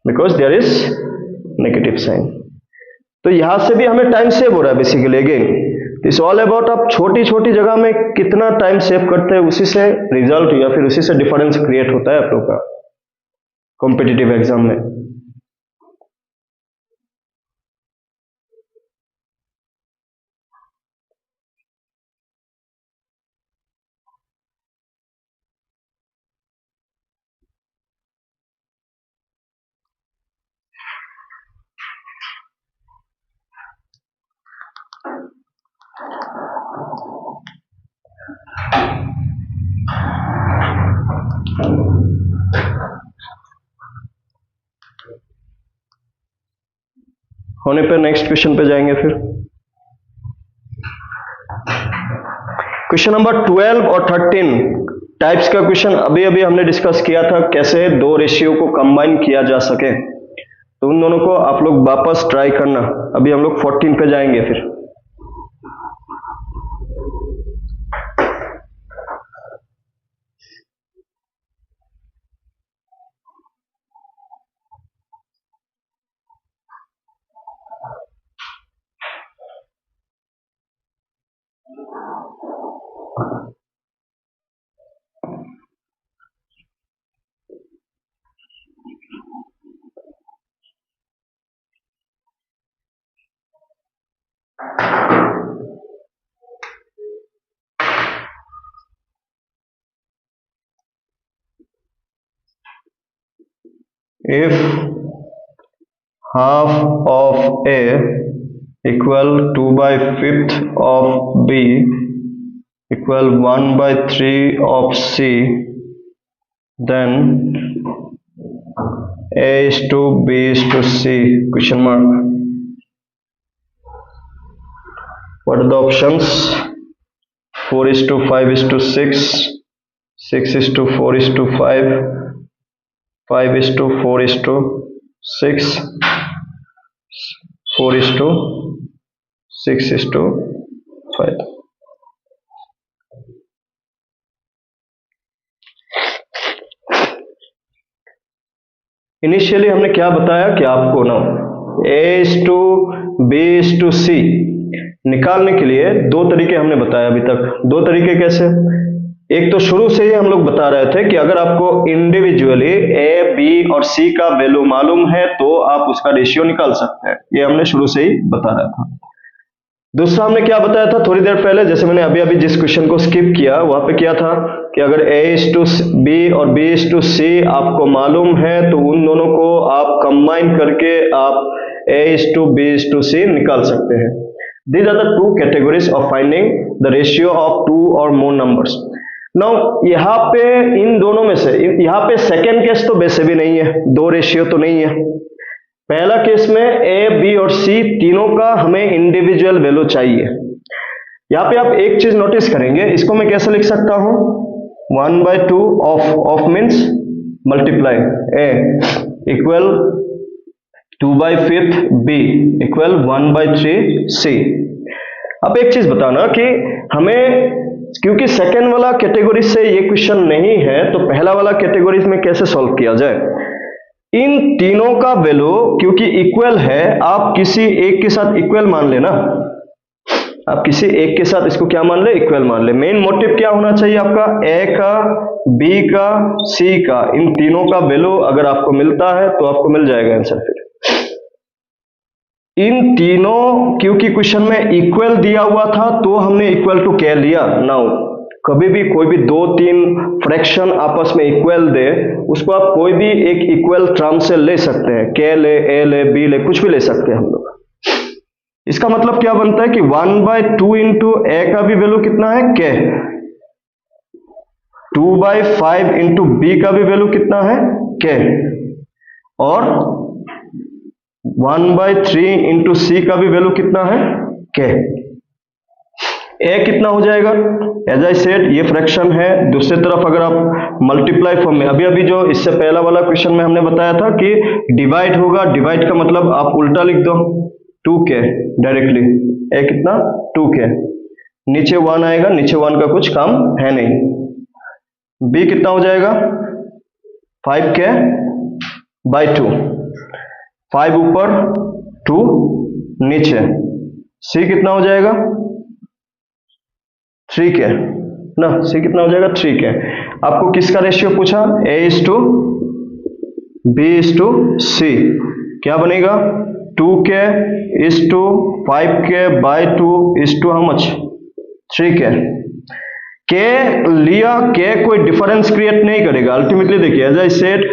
because there is negative sign. तो यहां से भी हमें टाइम सेव हो रहा है basically. Again it's all about आप छोटी छोटी जगह में कितना टाइम सेव करते हैं, उसी से रिजल्ट या फिर उसी से डिफरेंस क्रिएट होता है आप लोग का कॉम्पिटिटिव एग्जाम में। होने पर नेक्स्ट क्वेश्चन पे जाएंगे। फिर क्वेश्चन नंबर 12 और 13 टाइप्स का क्वेश्चन अभी अभी हमने डिस्कस किया था, कैसे दो रेशियो को कंबाइन किया जा सके। तो उन दोनों को आप लोग वापस ट्राई करना। अभी हम लोग 14 पे जाएंगे। फिर if half of A equal 2/5 of B equal 1/3 of C, then A is to B is to C question mark. What are the options? 4 is to 5 is to 6, 6 is to 4 is to 5, 5 is to 4 is to 6, 4 is to 6 is to 5. Initially हमने क्या बताया कि आपको ना A is to B is to C निकालने के लिए दो तरीके हमने बताया अभी तक। दो तरीके कैसे? एक तो शुरू से ही हम लोग बता रहे थे कि अगर आपको इंडिविजुअली ए, बी और सी का वैल्यू मालूम है तो आप उसका रेशियो निकाल सकते हैं। ये हमने शुरू से ही बता रहा था। दूसरा हमने क्या बताया था थोड़ी देर पहले, जैसे मैंने अभी अभी जिस क्वेश्चन को स्किप किया वहां पे क्या था कि अगर A is to B और B is to C आपको मालूम है तो उन दोनों को आप कंबाइन करके आप A is to B is to C निकाल सकते हैं। These are the two categories of finding the ratio of two or more numbers. Now यहाँ पे इन दोनों में से यहाँ पे सेकेंड केस तो वैसे भी नहीं है, दो रेशियो तो नहीं है। पहला केस में A, B और C तीनों का हमें इंडिविजुअल वैल्यू चाहिए। यहाँ पे आप एक चीज नोटिस करेंगे, इसको मैं कैसे लिख सकता हूं, 1/2 of means multiply A equal 2/5 B equal 1/3 C. अब एक चीज बताना कि हमें, क्योंकि सेकेंड वाला कैटेगरी से ये क्वेश्चन नहीं है, तो पहला वाला कैटेगरी में कैसे सॉल्व किया जाए। इन तीनों का वैल्यू क्योंकि इक्वल है, आप किसी एक के साथ इक्वल मान लेना, आप किसी एक के साथ इसको क्या मान ले, इक्वल मान ले। मेन मोटिव क्या होना चाहिए आपका, ए का, बी का, सी का, इन तीनों का वैल्यू अगर आपको मिलता है तो आपको मिल जाएगा आंसर। फिर इन तीनों, क्योंकि क्वेश्चन में इक्वल दिया हुआ था तो हमने इक्वल टू के लिया। नाउ कभी भी कोई भी दो तीन फ्रैक्शन आपस में इक्वल दे, उसको आप कोई भी एक इक्वल टर्म से ले सकते हैं, के ले, ए ले, बी ले, कुछ भी ले सकते हैं हम लोग। इसका मतलब क्या बनता है कि 1/2 इंटू ए का भी वैल्यू कितना है, के, 2/5 इंटू बी का भी वैल्यू कितना है, के, और 1/3 इंटू सी का भी वैल्यू कितना है, के। ए कितना हो जाएगा, एज आई सेड ये फ्रैक्शन है। दूसरी तरफ अगर आप मल्टीप्लाई फॉर्म में, अभी अभी जो इससे पहला वाला क्वेश्चन में हमने बताया था कि डिवाइड होगा, डिवाइड का मतलब आप उल्टा लिख दो, 2k डायरेक्टली, ए कितना 2k, नीचे 1 आएगा, नीचे 1 का कुछ काम है नहीं। बी कितना हो जाएगा, 5k/2, 5 ऊपर 2 नीचे। सी कितना हो जाएगा, 3k ना, सी कितना हो जाएगा 3k। आपको किसका रेशियो पूछा, A/B/C, क्या बनेगा 2k/5k/2 हाउ मच, 3k। के लिया, के कोई डिफरेंस क्रिएट नहीं करेगा अल्टीमेटली। देखिए एज आई सेड,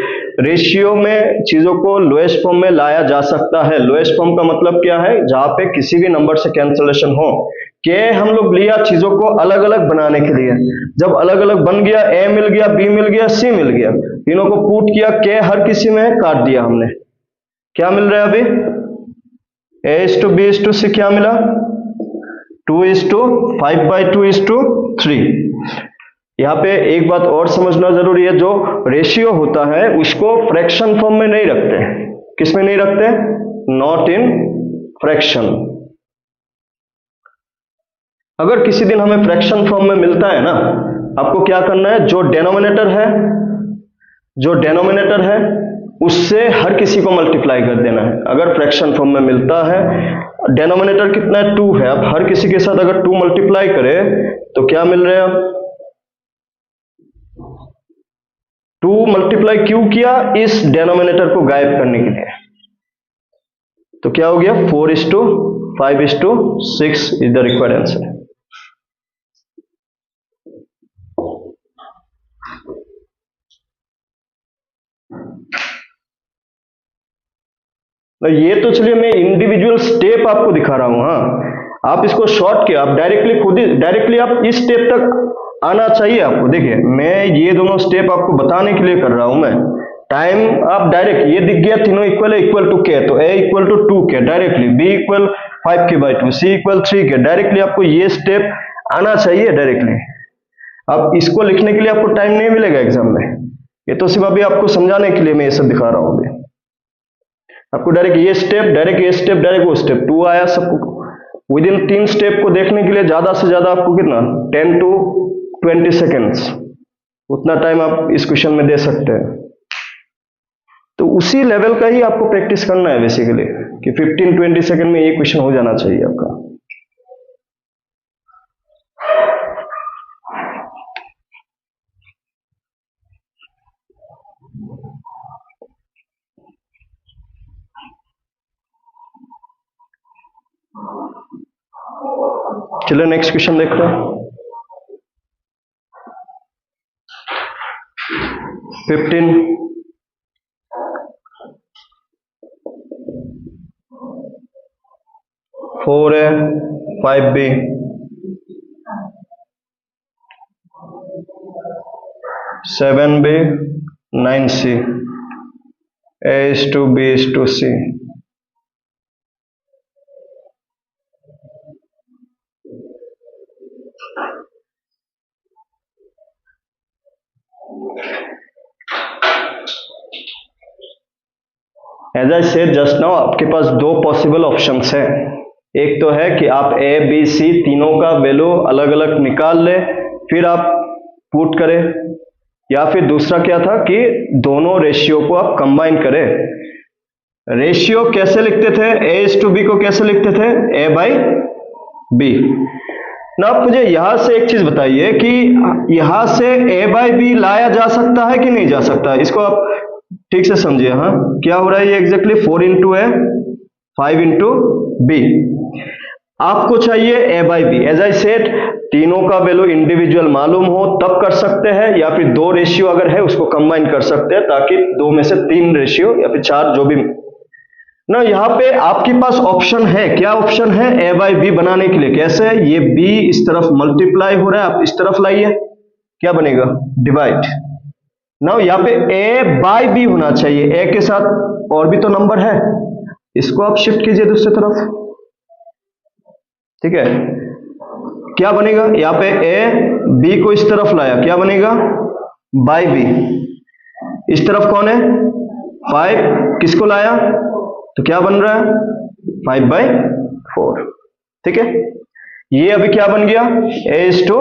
रेशियो में चीजों को लोएस्ट फॉर्म में लाया जा सकता है। लोएस्ट फॉर्म का मतलब क्या है, जहां पे किसी भी नंबर से कैंसलेशन हो। के हम लोग लिया चीजों को अलग अलग बनाने के लिए, जब अलग अलग बन गया, ए मिल गया, बी मिल गया, सी मिल गया, तीनों को पुट किया, के हर किसी में काट दिया हमने, क्या मिल रहा है अभी, A/B/C क्या मिला, 2:5/2:3। यहाँ पे एक बात और समझना जरूरी है, जो रेशियो होता है उसको फ्रैक्शन फॉर्म में नहीं रखते। किस में नहीं रखते, नॉट इन फ्रैक्शन। अगर किसी दिन हमें फ्रैक्शन फॉर्म में मिलता है ना, आपको क्या करना है, जो डेनोमिनेटर है उससे हर किसी को मल्टीप्लाई कर देना है। अगर फ्रैक्शन फॉर्म में मिलता है, डेनोमिनेटर कितना है, 2 है, अब हर किसी के साथ अगर 2 मल्टीप्लाई करे तो क्या मिल रहा है, 2 मल्टीप्लाई क्यों किया, इस डेनोमिनेटर को गायब करने के लिए। तो क्या हो गया, 4:5:6 इज द रिक्वायर्ड आंसर। ये तो चलिए मैं इंडिविजुअल स्टेप आपको दिखा रहा हूं। हाँ, आप इसको शॉर्ट किया, आप डायरेक्टली खुद ही डायरेक्टली आप इस स्टेप तक आना चाहिए आपको। देखिए मैं ये दोनों स्टेप आपको बताने के लिए कर रहा हूं मैं। टाइम आप डायरेक्ट, ये दिख गया तीनों इक्वल है, इक्वल टू के, तो a equal to 2k directly, b equal 5k/2, c equal 3k directly, आपको ये स्टेप आना चाहिए डायरेक्टली। अब इसको लिखने के लिए आपको टाइम नहीं मिलेगा एग्जाम में, ये तो सिर्फ अभी आपको समझाने के लिए मैं ये सब दिखा रहा हूं। अभी आपको डायरेक्ट ये स्टेप, डायरेक्ट ये स्टेप, डायरेक्ट वो स्टेप, 2 आया सबको। विद इन 3 स्टेप को देखने के लिए ज्यादा से ज्यादा आपको कितना, 10 to 20 सेकेंड्स, उतना टाइम आप इस क्वेश्चन में दे सकते हैं। तो उसी लेवल का ही आपको प्रैक्टिस करना है बेसिकली, कि 15-20 सेकेंड में ये क्वेश्चन हो जाना चाहिए आपका। चलिए नेक्स्ट क्वेश्चन देखते हैं। 15 4a 5b 7b 9c A/B/C। As I said just now, आपके पास दो पॉसिबल ऑप्शंस हैं। एक तो है कि आप ए बी सी तीनों का वैल्यू अलग अलग निकाल ले फिर आप पुट करें, या फिर दूसरा क्या था कि दोनों रेशियो को आप कंबाइन करें। रेशियो कैसे लिखते थे? A:B को कैसे लिखते थे? A/B। ना आप मुझे यहां से एक चीज बताइए कि यहां से A/B लाया जा सकता है कि नहीं जा सकता? इसको आप ठीक से समझिए। हाँ, क्या हो रहा है ये एग्जैक्टली 4 इंटू ए 5 इंटू बी। आपको चाहिए A/B। एज आई सेड, तीनों का वैल्यू इंडिविजुअल मालूम हो तब कर सकते हैं, या फिर दो रेशियो अगर है उसको कंबाइन कर सकते हैं, ताकि दो में से तीन रेशियो या फिर चार जो भी ना। यहाँ पे आपके पास ऑप्शन है, क्या ऑप्शन है? A/B बनाने के लिए कैसे? ये B इस तरफ मल्टीप्लाई हो रहा है, आप इस तरफ लाइए, क्या बनेगा? डिवाइड। ना यहाँ पे A/B होना चाहिए, A के साथ और भी तो नंबर है, इसको आप शिफ्ट कीजिए दूसरी तरफ, ठीक है? क्या बनेगा? यहाँ पे A/B को इस तरफ लाया, क्या बनेगा? By B। इस तरफ कौन है? 5, किसको लाया तो क्या बन रहा है? 5/4। ठीक है, ये अभी क्या बन गया? A:B।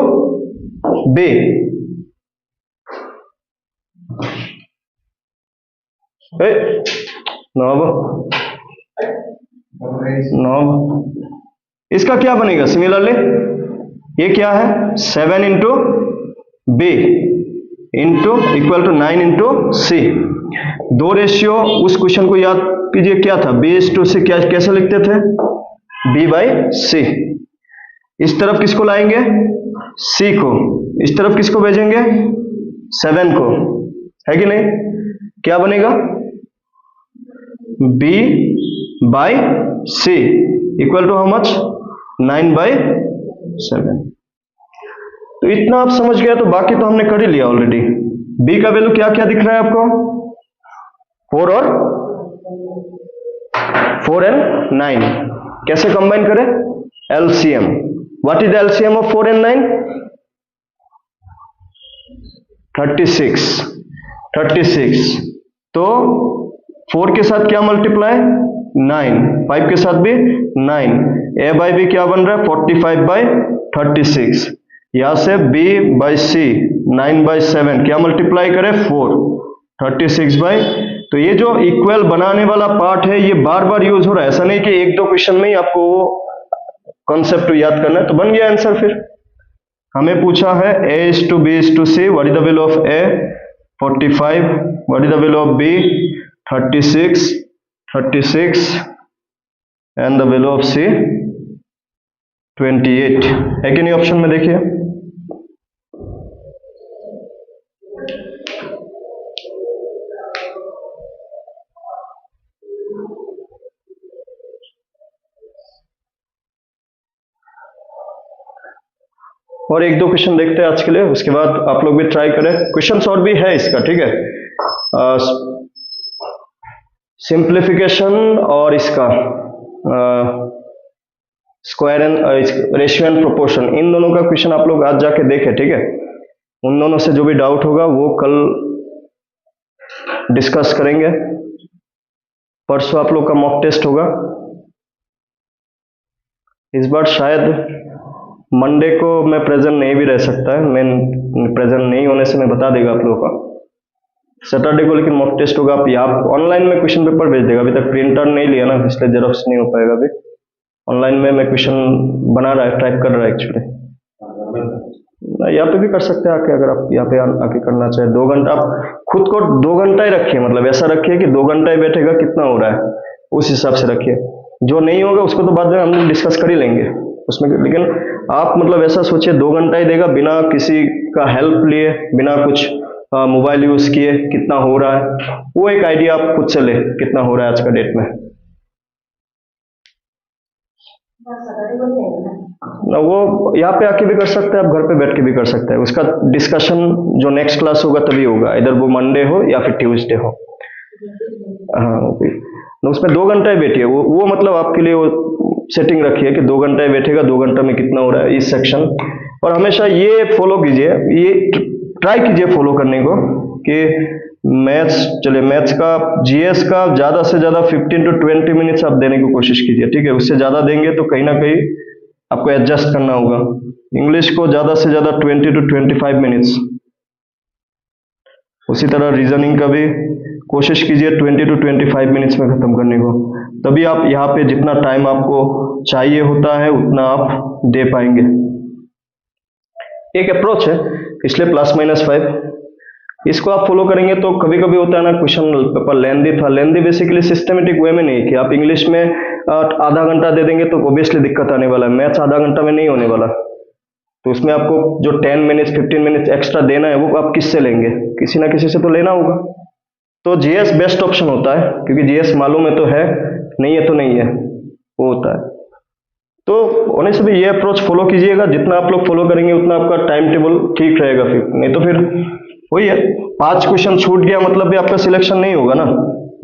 इसका क्या बनेगा? सिमिलरली ये क्या है? 7 into B into equal to 9 into C। दो रेशियो, उस क्वेश्चन को याद कीजिए, क्या था? B:C। क्या कैसे लिखते थे? B/C। इस तरफ किसको लाएंगे? C को। इस तरफ किसको भेजेंगे? 7 को, है कि नहीं? क्या बनेगा? B/C equal to how much? 9/7। तो इतना आप समझ गया, तो बाकी तो हमने कर ही लिया ऑलरेडी। B का वैल्यू क्या क्या दिख रहा है आपको? 4 और 4 एंड 9। कैसे कंबाइन करें? LCM। What is the LCM of 4 and 9? 36। तो 4 के साथ क्या मल्टीप्लाई? 9। 5 के साथ भी 9। A/B क्या बन रहा है? 45/36। यहां से B/C 9/7 क्या मल्टीप्लाई करें? 4। 36 तो ये जो इक्वल बनाने वाला पार्ट है ये बार बार यूज हो रहा है, ऐसा नहीं कि एक दो क्वेश्चन में ही आपको वो कॉन्सेप्ट याद करना है। तो बन गया आंसर। फिर हमें पूछा है A:B:C, what is the value of A? 45, what is the value of B? 36 and the value of C 28 है कि नहीं? ऑप्शन में देखिए, और एक दो क्वेश्चन देखते हैं आज के लिए, उसके बाद आप लोग भी ट्राई करें। क्वेश्चंस और भी है इसका, ठीक है? सिंप्लीफिकेशन और इसका square and ratio and proportion, इन दोनों का क्वेश्चन आप लोग आज जाके देखें, ठीक है? उन दोनों से जो भी डाउट होगा वो कल डिस्कस करेंगे। परसों आप लोग का मॉक टेस्ट होगा। इस बार शायद मंडे को मैं प्रेजेंट नहीं भी रह सकता है, मैं प्रेजेंट नहीं होने से मैं बता देगा आप लोगों का। सैटरडे को लेकिन मॉक टेस्ट होगा। आप यहाँ ऑनलाइन में क्वेश्चन पेपर भेज देगा, अभी तक प्रिंटर नहीं लिया ना, इसलिए जेरॉक्स नहीं हो पाएगा। अभी ऑनलाइन में मैं क्वेश्चन बना रहा है, टाइप कर रहा है एक्चुअली। यहाँ पे भी कर सकते हैं आके, अगर आप यहाँ पे आके करना चाहे। 2 घंटा आप खुद को 2 घंटा ही रखिए, मतलब ऐसा रखिए कि 2 घंटा ही बैठेगा, कितना हो रहा है उस हिसाब से रखिए। जो नहीं होगा उसको तो बाद में हम लोग डिस्कस कर ही लेंगे उसमें, लेकिन आप मतलब ऐसा सोचिए 2 घंटा ही देगा, बिना किसी का हेल्प लिए, बिना कुछ मोबाइल यूज किए, कितना हो रहा है वो एक आइडिया आप खुद से ले, कितना हो रहा है आज का डेट में ना। वो यहाँ पे आके भी कर सकते हैं, आप घर पे बैठ के भी कर सकते हैं। उसका डिस्कशन जो नेक्स्ट क्लास होगा तभी होगा, इधर वो मंडे हो या फिर ट्यूसडे हो। हाँ, उसमें 2 घंटा ही बैठिए, वो मतलब आपके लिए वो सेटिंग रखिए कि 2 घंटा ही बैठेगा, 2 घंटा में कितना हो रहा है इस सेक्शन। और हमेशा ये फॉलो कीजिए, ये ट्राई कीजिए फॉलो करने को कि मैथ्स, चलिए मैथ्स का, जीएस का ज़्यादा से ज़्यादा 15 to 20 मिनट्स आप देने की कोशिश कीजिए, ठीक है। उससे ज़्यादा देंगे तो कहीं ना कहीं आपको एडजस्ट करना होगा। इंग्लिश को ज़्यादा से ज़्यादा 20 to 25 मिनट्स। उसी तरह रीजनिंग का भी कोशिश कीजिए 20 to 25 मिनट्स में खत्म करने को, तभी आप यहाँ पे जितना टाइम आपको चाहिए होता है उतना आप दे पाएंगे। एक अप्रोच है, इसलिए +-5, इसको आप फॉलो करेंगे तो कभी कभी होता है ना, क्वेश्चन पेपर लेंदी था, लेंदी बेसिकली सिस्टमेटिक वे में नहीं कि आप इंग्लिश में आधा घंटा दे देंगे तो ऑब्वियसली दिक्कत आने वाला है, मैथ्स आधा घंटा में नहीं होने वाला, तो उसमें आपको जो 10 मिनट्स 15 मिनट्स एक्स्ट्रा देना है वो आप किससे लेंगे, किसी ना किसी से तो लेना होगा। तो जीएस बेस्ट ऑप्शन होता है, क्योंकि जीएस मालूम है तो है, नहीं है तो नहीं है, वो होता है। तो होने से भी ये अप्रोच फॉलो कीजिएगा, जितना आप लोग फॉलो करेंगे उतना आपका टाइम टेबल ठीक रहेगा, फिर नहीं तो फिर वही है, 5 क्वेश्चन छूट गया मतलब भी आपका सिलेक्शन नहीं होगा ना,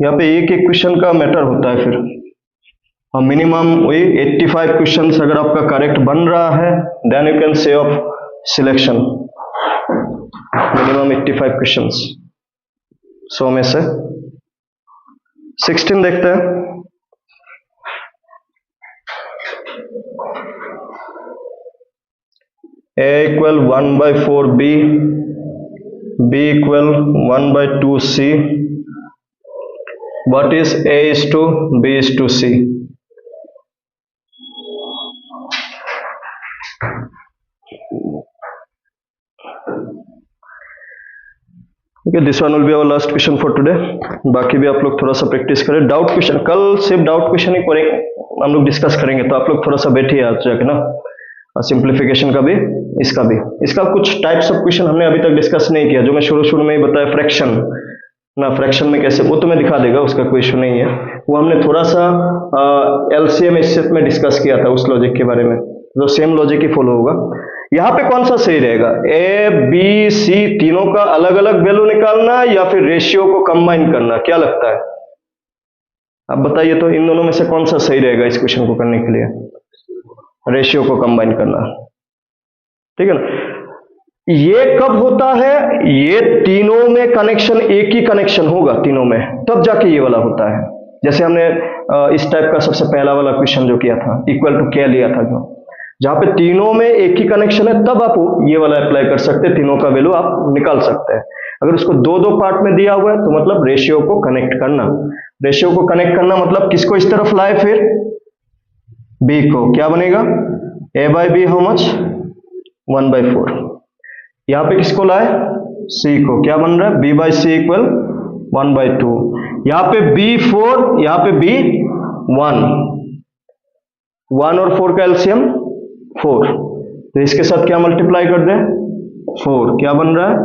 यहाँ पे एक एक क्वेश्चन का मैटर होता है फिर। और मिनिमम वही 85 क्वेश्चन अगर आपका करेक्ट बन रहा है then you can say of selection, minimum 85 question 100 में से। 16 देखते हैं। A equal 1/4 B, B equal 1/2 C. What is A is to B is to C? Okay, this one will be our last question for today. बाकी भी आप लोग थोड़ा सा प्रैक्टिस करें। डाउट क्वेश्चन कल सिर्फ डाउट क्वेश्चन ही करेंगे, हम लोग डिस्कस करेंगे, तो आप लोग थोड़ा सा बैठिए आज जाके ना, सिंप्लीफिकेशन का भी, इसका भी। इसका कुछ टाइप्स ऑफ क्वेश्चन हमने अभी तक डिस्कस नहीं किया, जो मैं शुरू में ही बताया, फ्रैक्शन ना, फ्रैक्शन में कैसे, वो तो मैं दिखा देगा, उसका कोई इशू नहीं है, वो हमने थोड़ा सा एलसीएम एचसीएफ में डिस्कस किया था उस लॉजिक के बारे में, जो सेम लॉजिक ही फॉलो होगा। यहाँ पे कौन सा सही रहेगा, ए बी सी तीनों का अलग अलग वैल्यू निकालना या फिर रेशियो को कंबाइन करना, क्या लगता है आप बताइए तो, इन दोनों में से कौन सा सही रहेगा इस क्वेश्चन को करने के लिए? रेशियो को कंबाइन करना, ठीक है ना। ये कब होता है, ये तीनों में कनेक्शन, एक ही कनेक्शन होगा तीनों में, तब जाके ये वाला होता है। जैसे हमने इस टाइप का सबसे पहला वाला क्वेश्चन जो किया था, इक्वल टू क्या लिया था, जो जहां पे तीनों में एक ही कनेक्शन है, तब आप ये वाला अप्लाई कर सकते हैं, तीनों का वैल्यू आप निकाल सकते हैं। अगर उसको दो दो पार्ट में दिया हुआ है तो मतलब रेशियो को कनेक्ट करना, रेशियो को कनेक्ट करना मतलब किसको इस तरफ लाए, फिर बी को, क्या बनेगा, ए बाई बी हाउ मच, 1/4। यहाँ पे किसको लाए, सी को, क्या बन रहा है, बी बाई सी इक्वल 1/2। यहाँ पे बी 4, यहाँ पे बी 1 और 4 का एलसीएम 4, तो इसके साथ क्या मल्टीप्लाई कर दें, 4, क्या बन रहा है,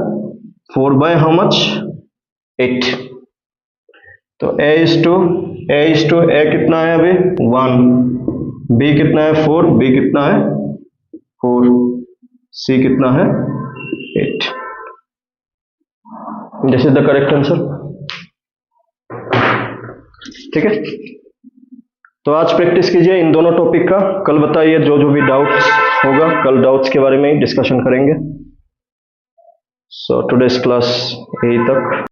4 बाय हाउ मच, 8। तो ए इज टू ए कितना है अभी 1, बी कितना है 4, बी कितना है 4, सी कितना है 8। This is the correct answer, ठीक है। तो आज प्रैक्टिस कीजिए इन दोनों टॉपिक का, कल बताइए जो जो भी डाउट्स होगा, कल डाउट्स के बारे में ही डिस्कशन करेंगे। सो टुडेस क्लास यही तक।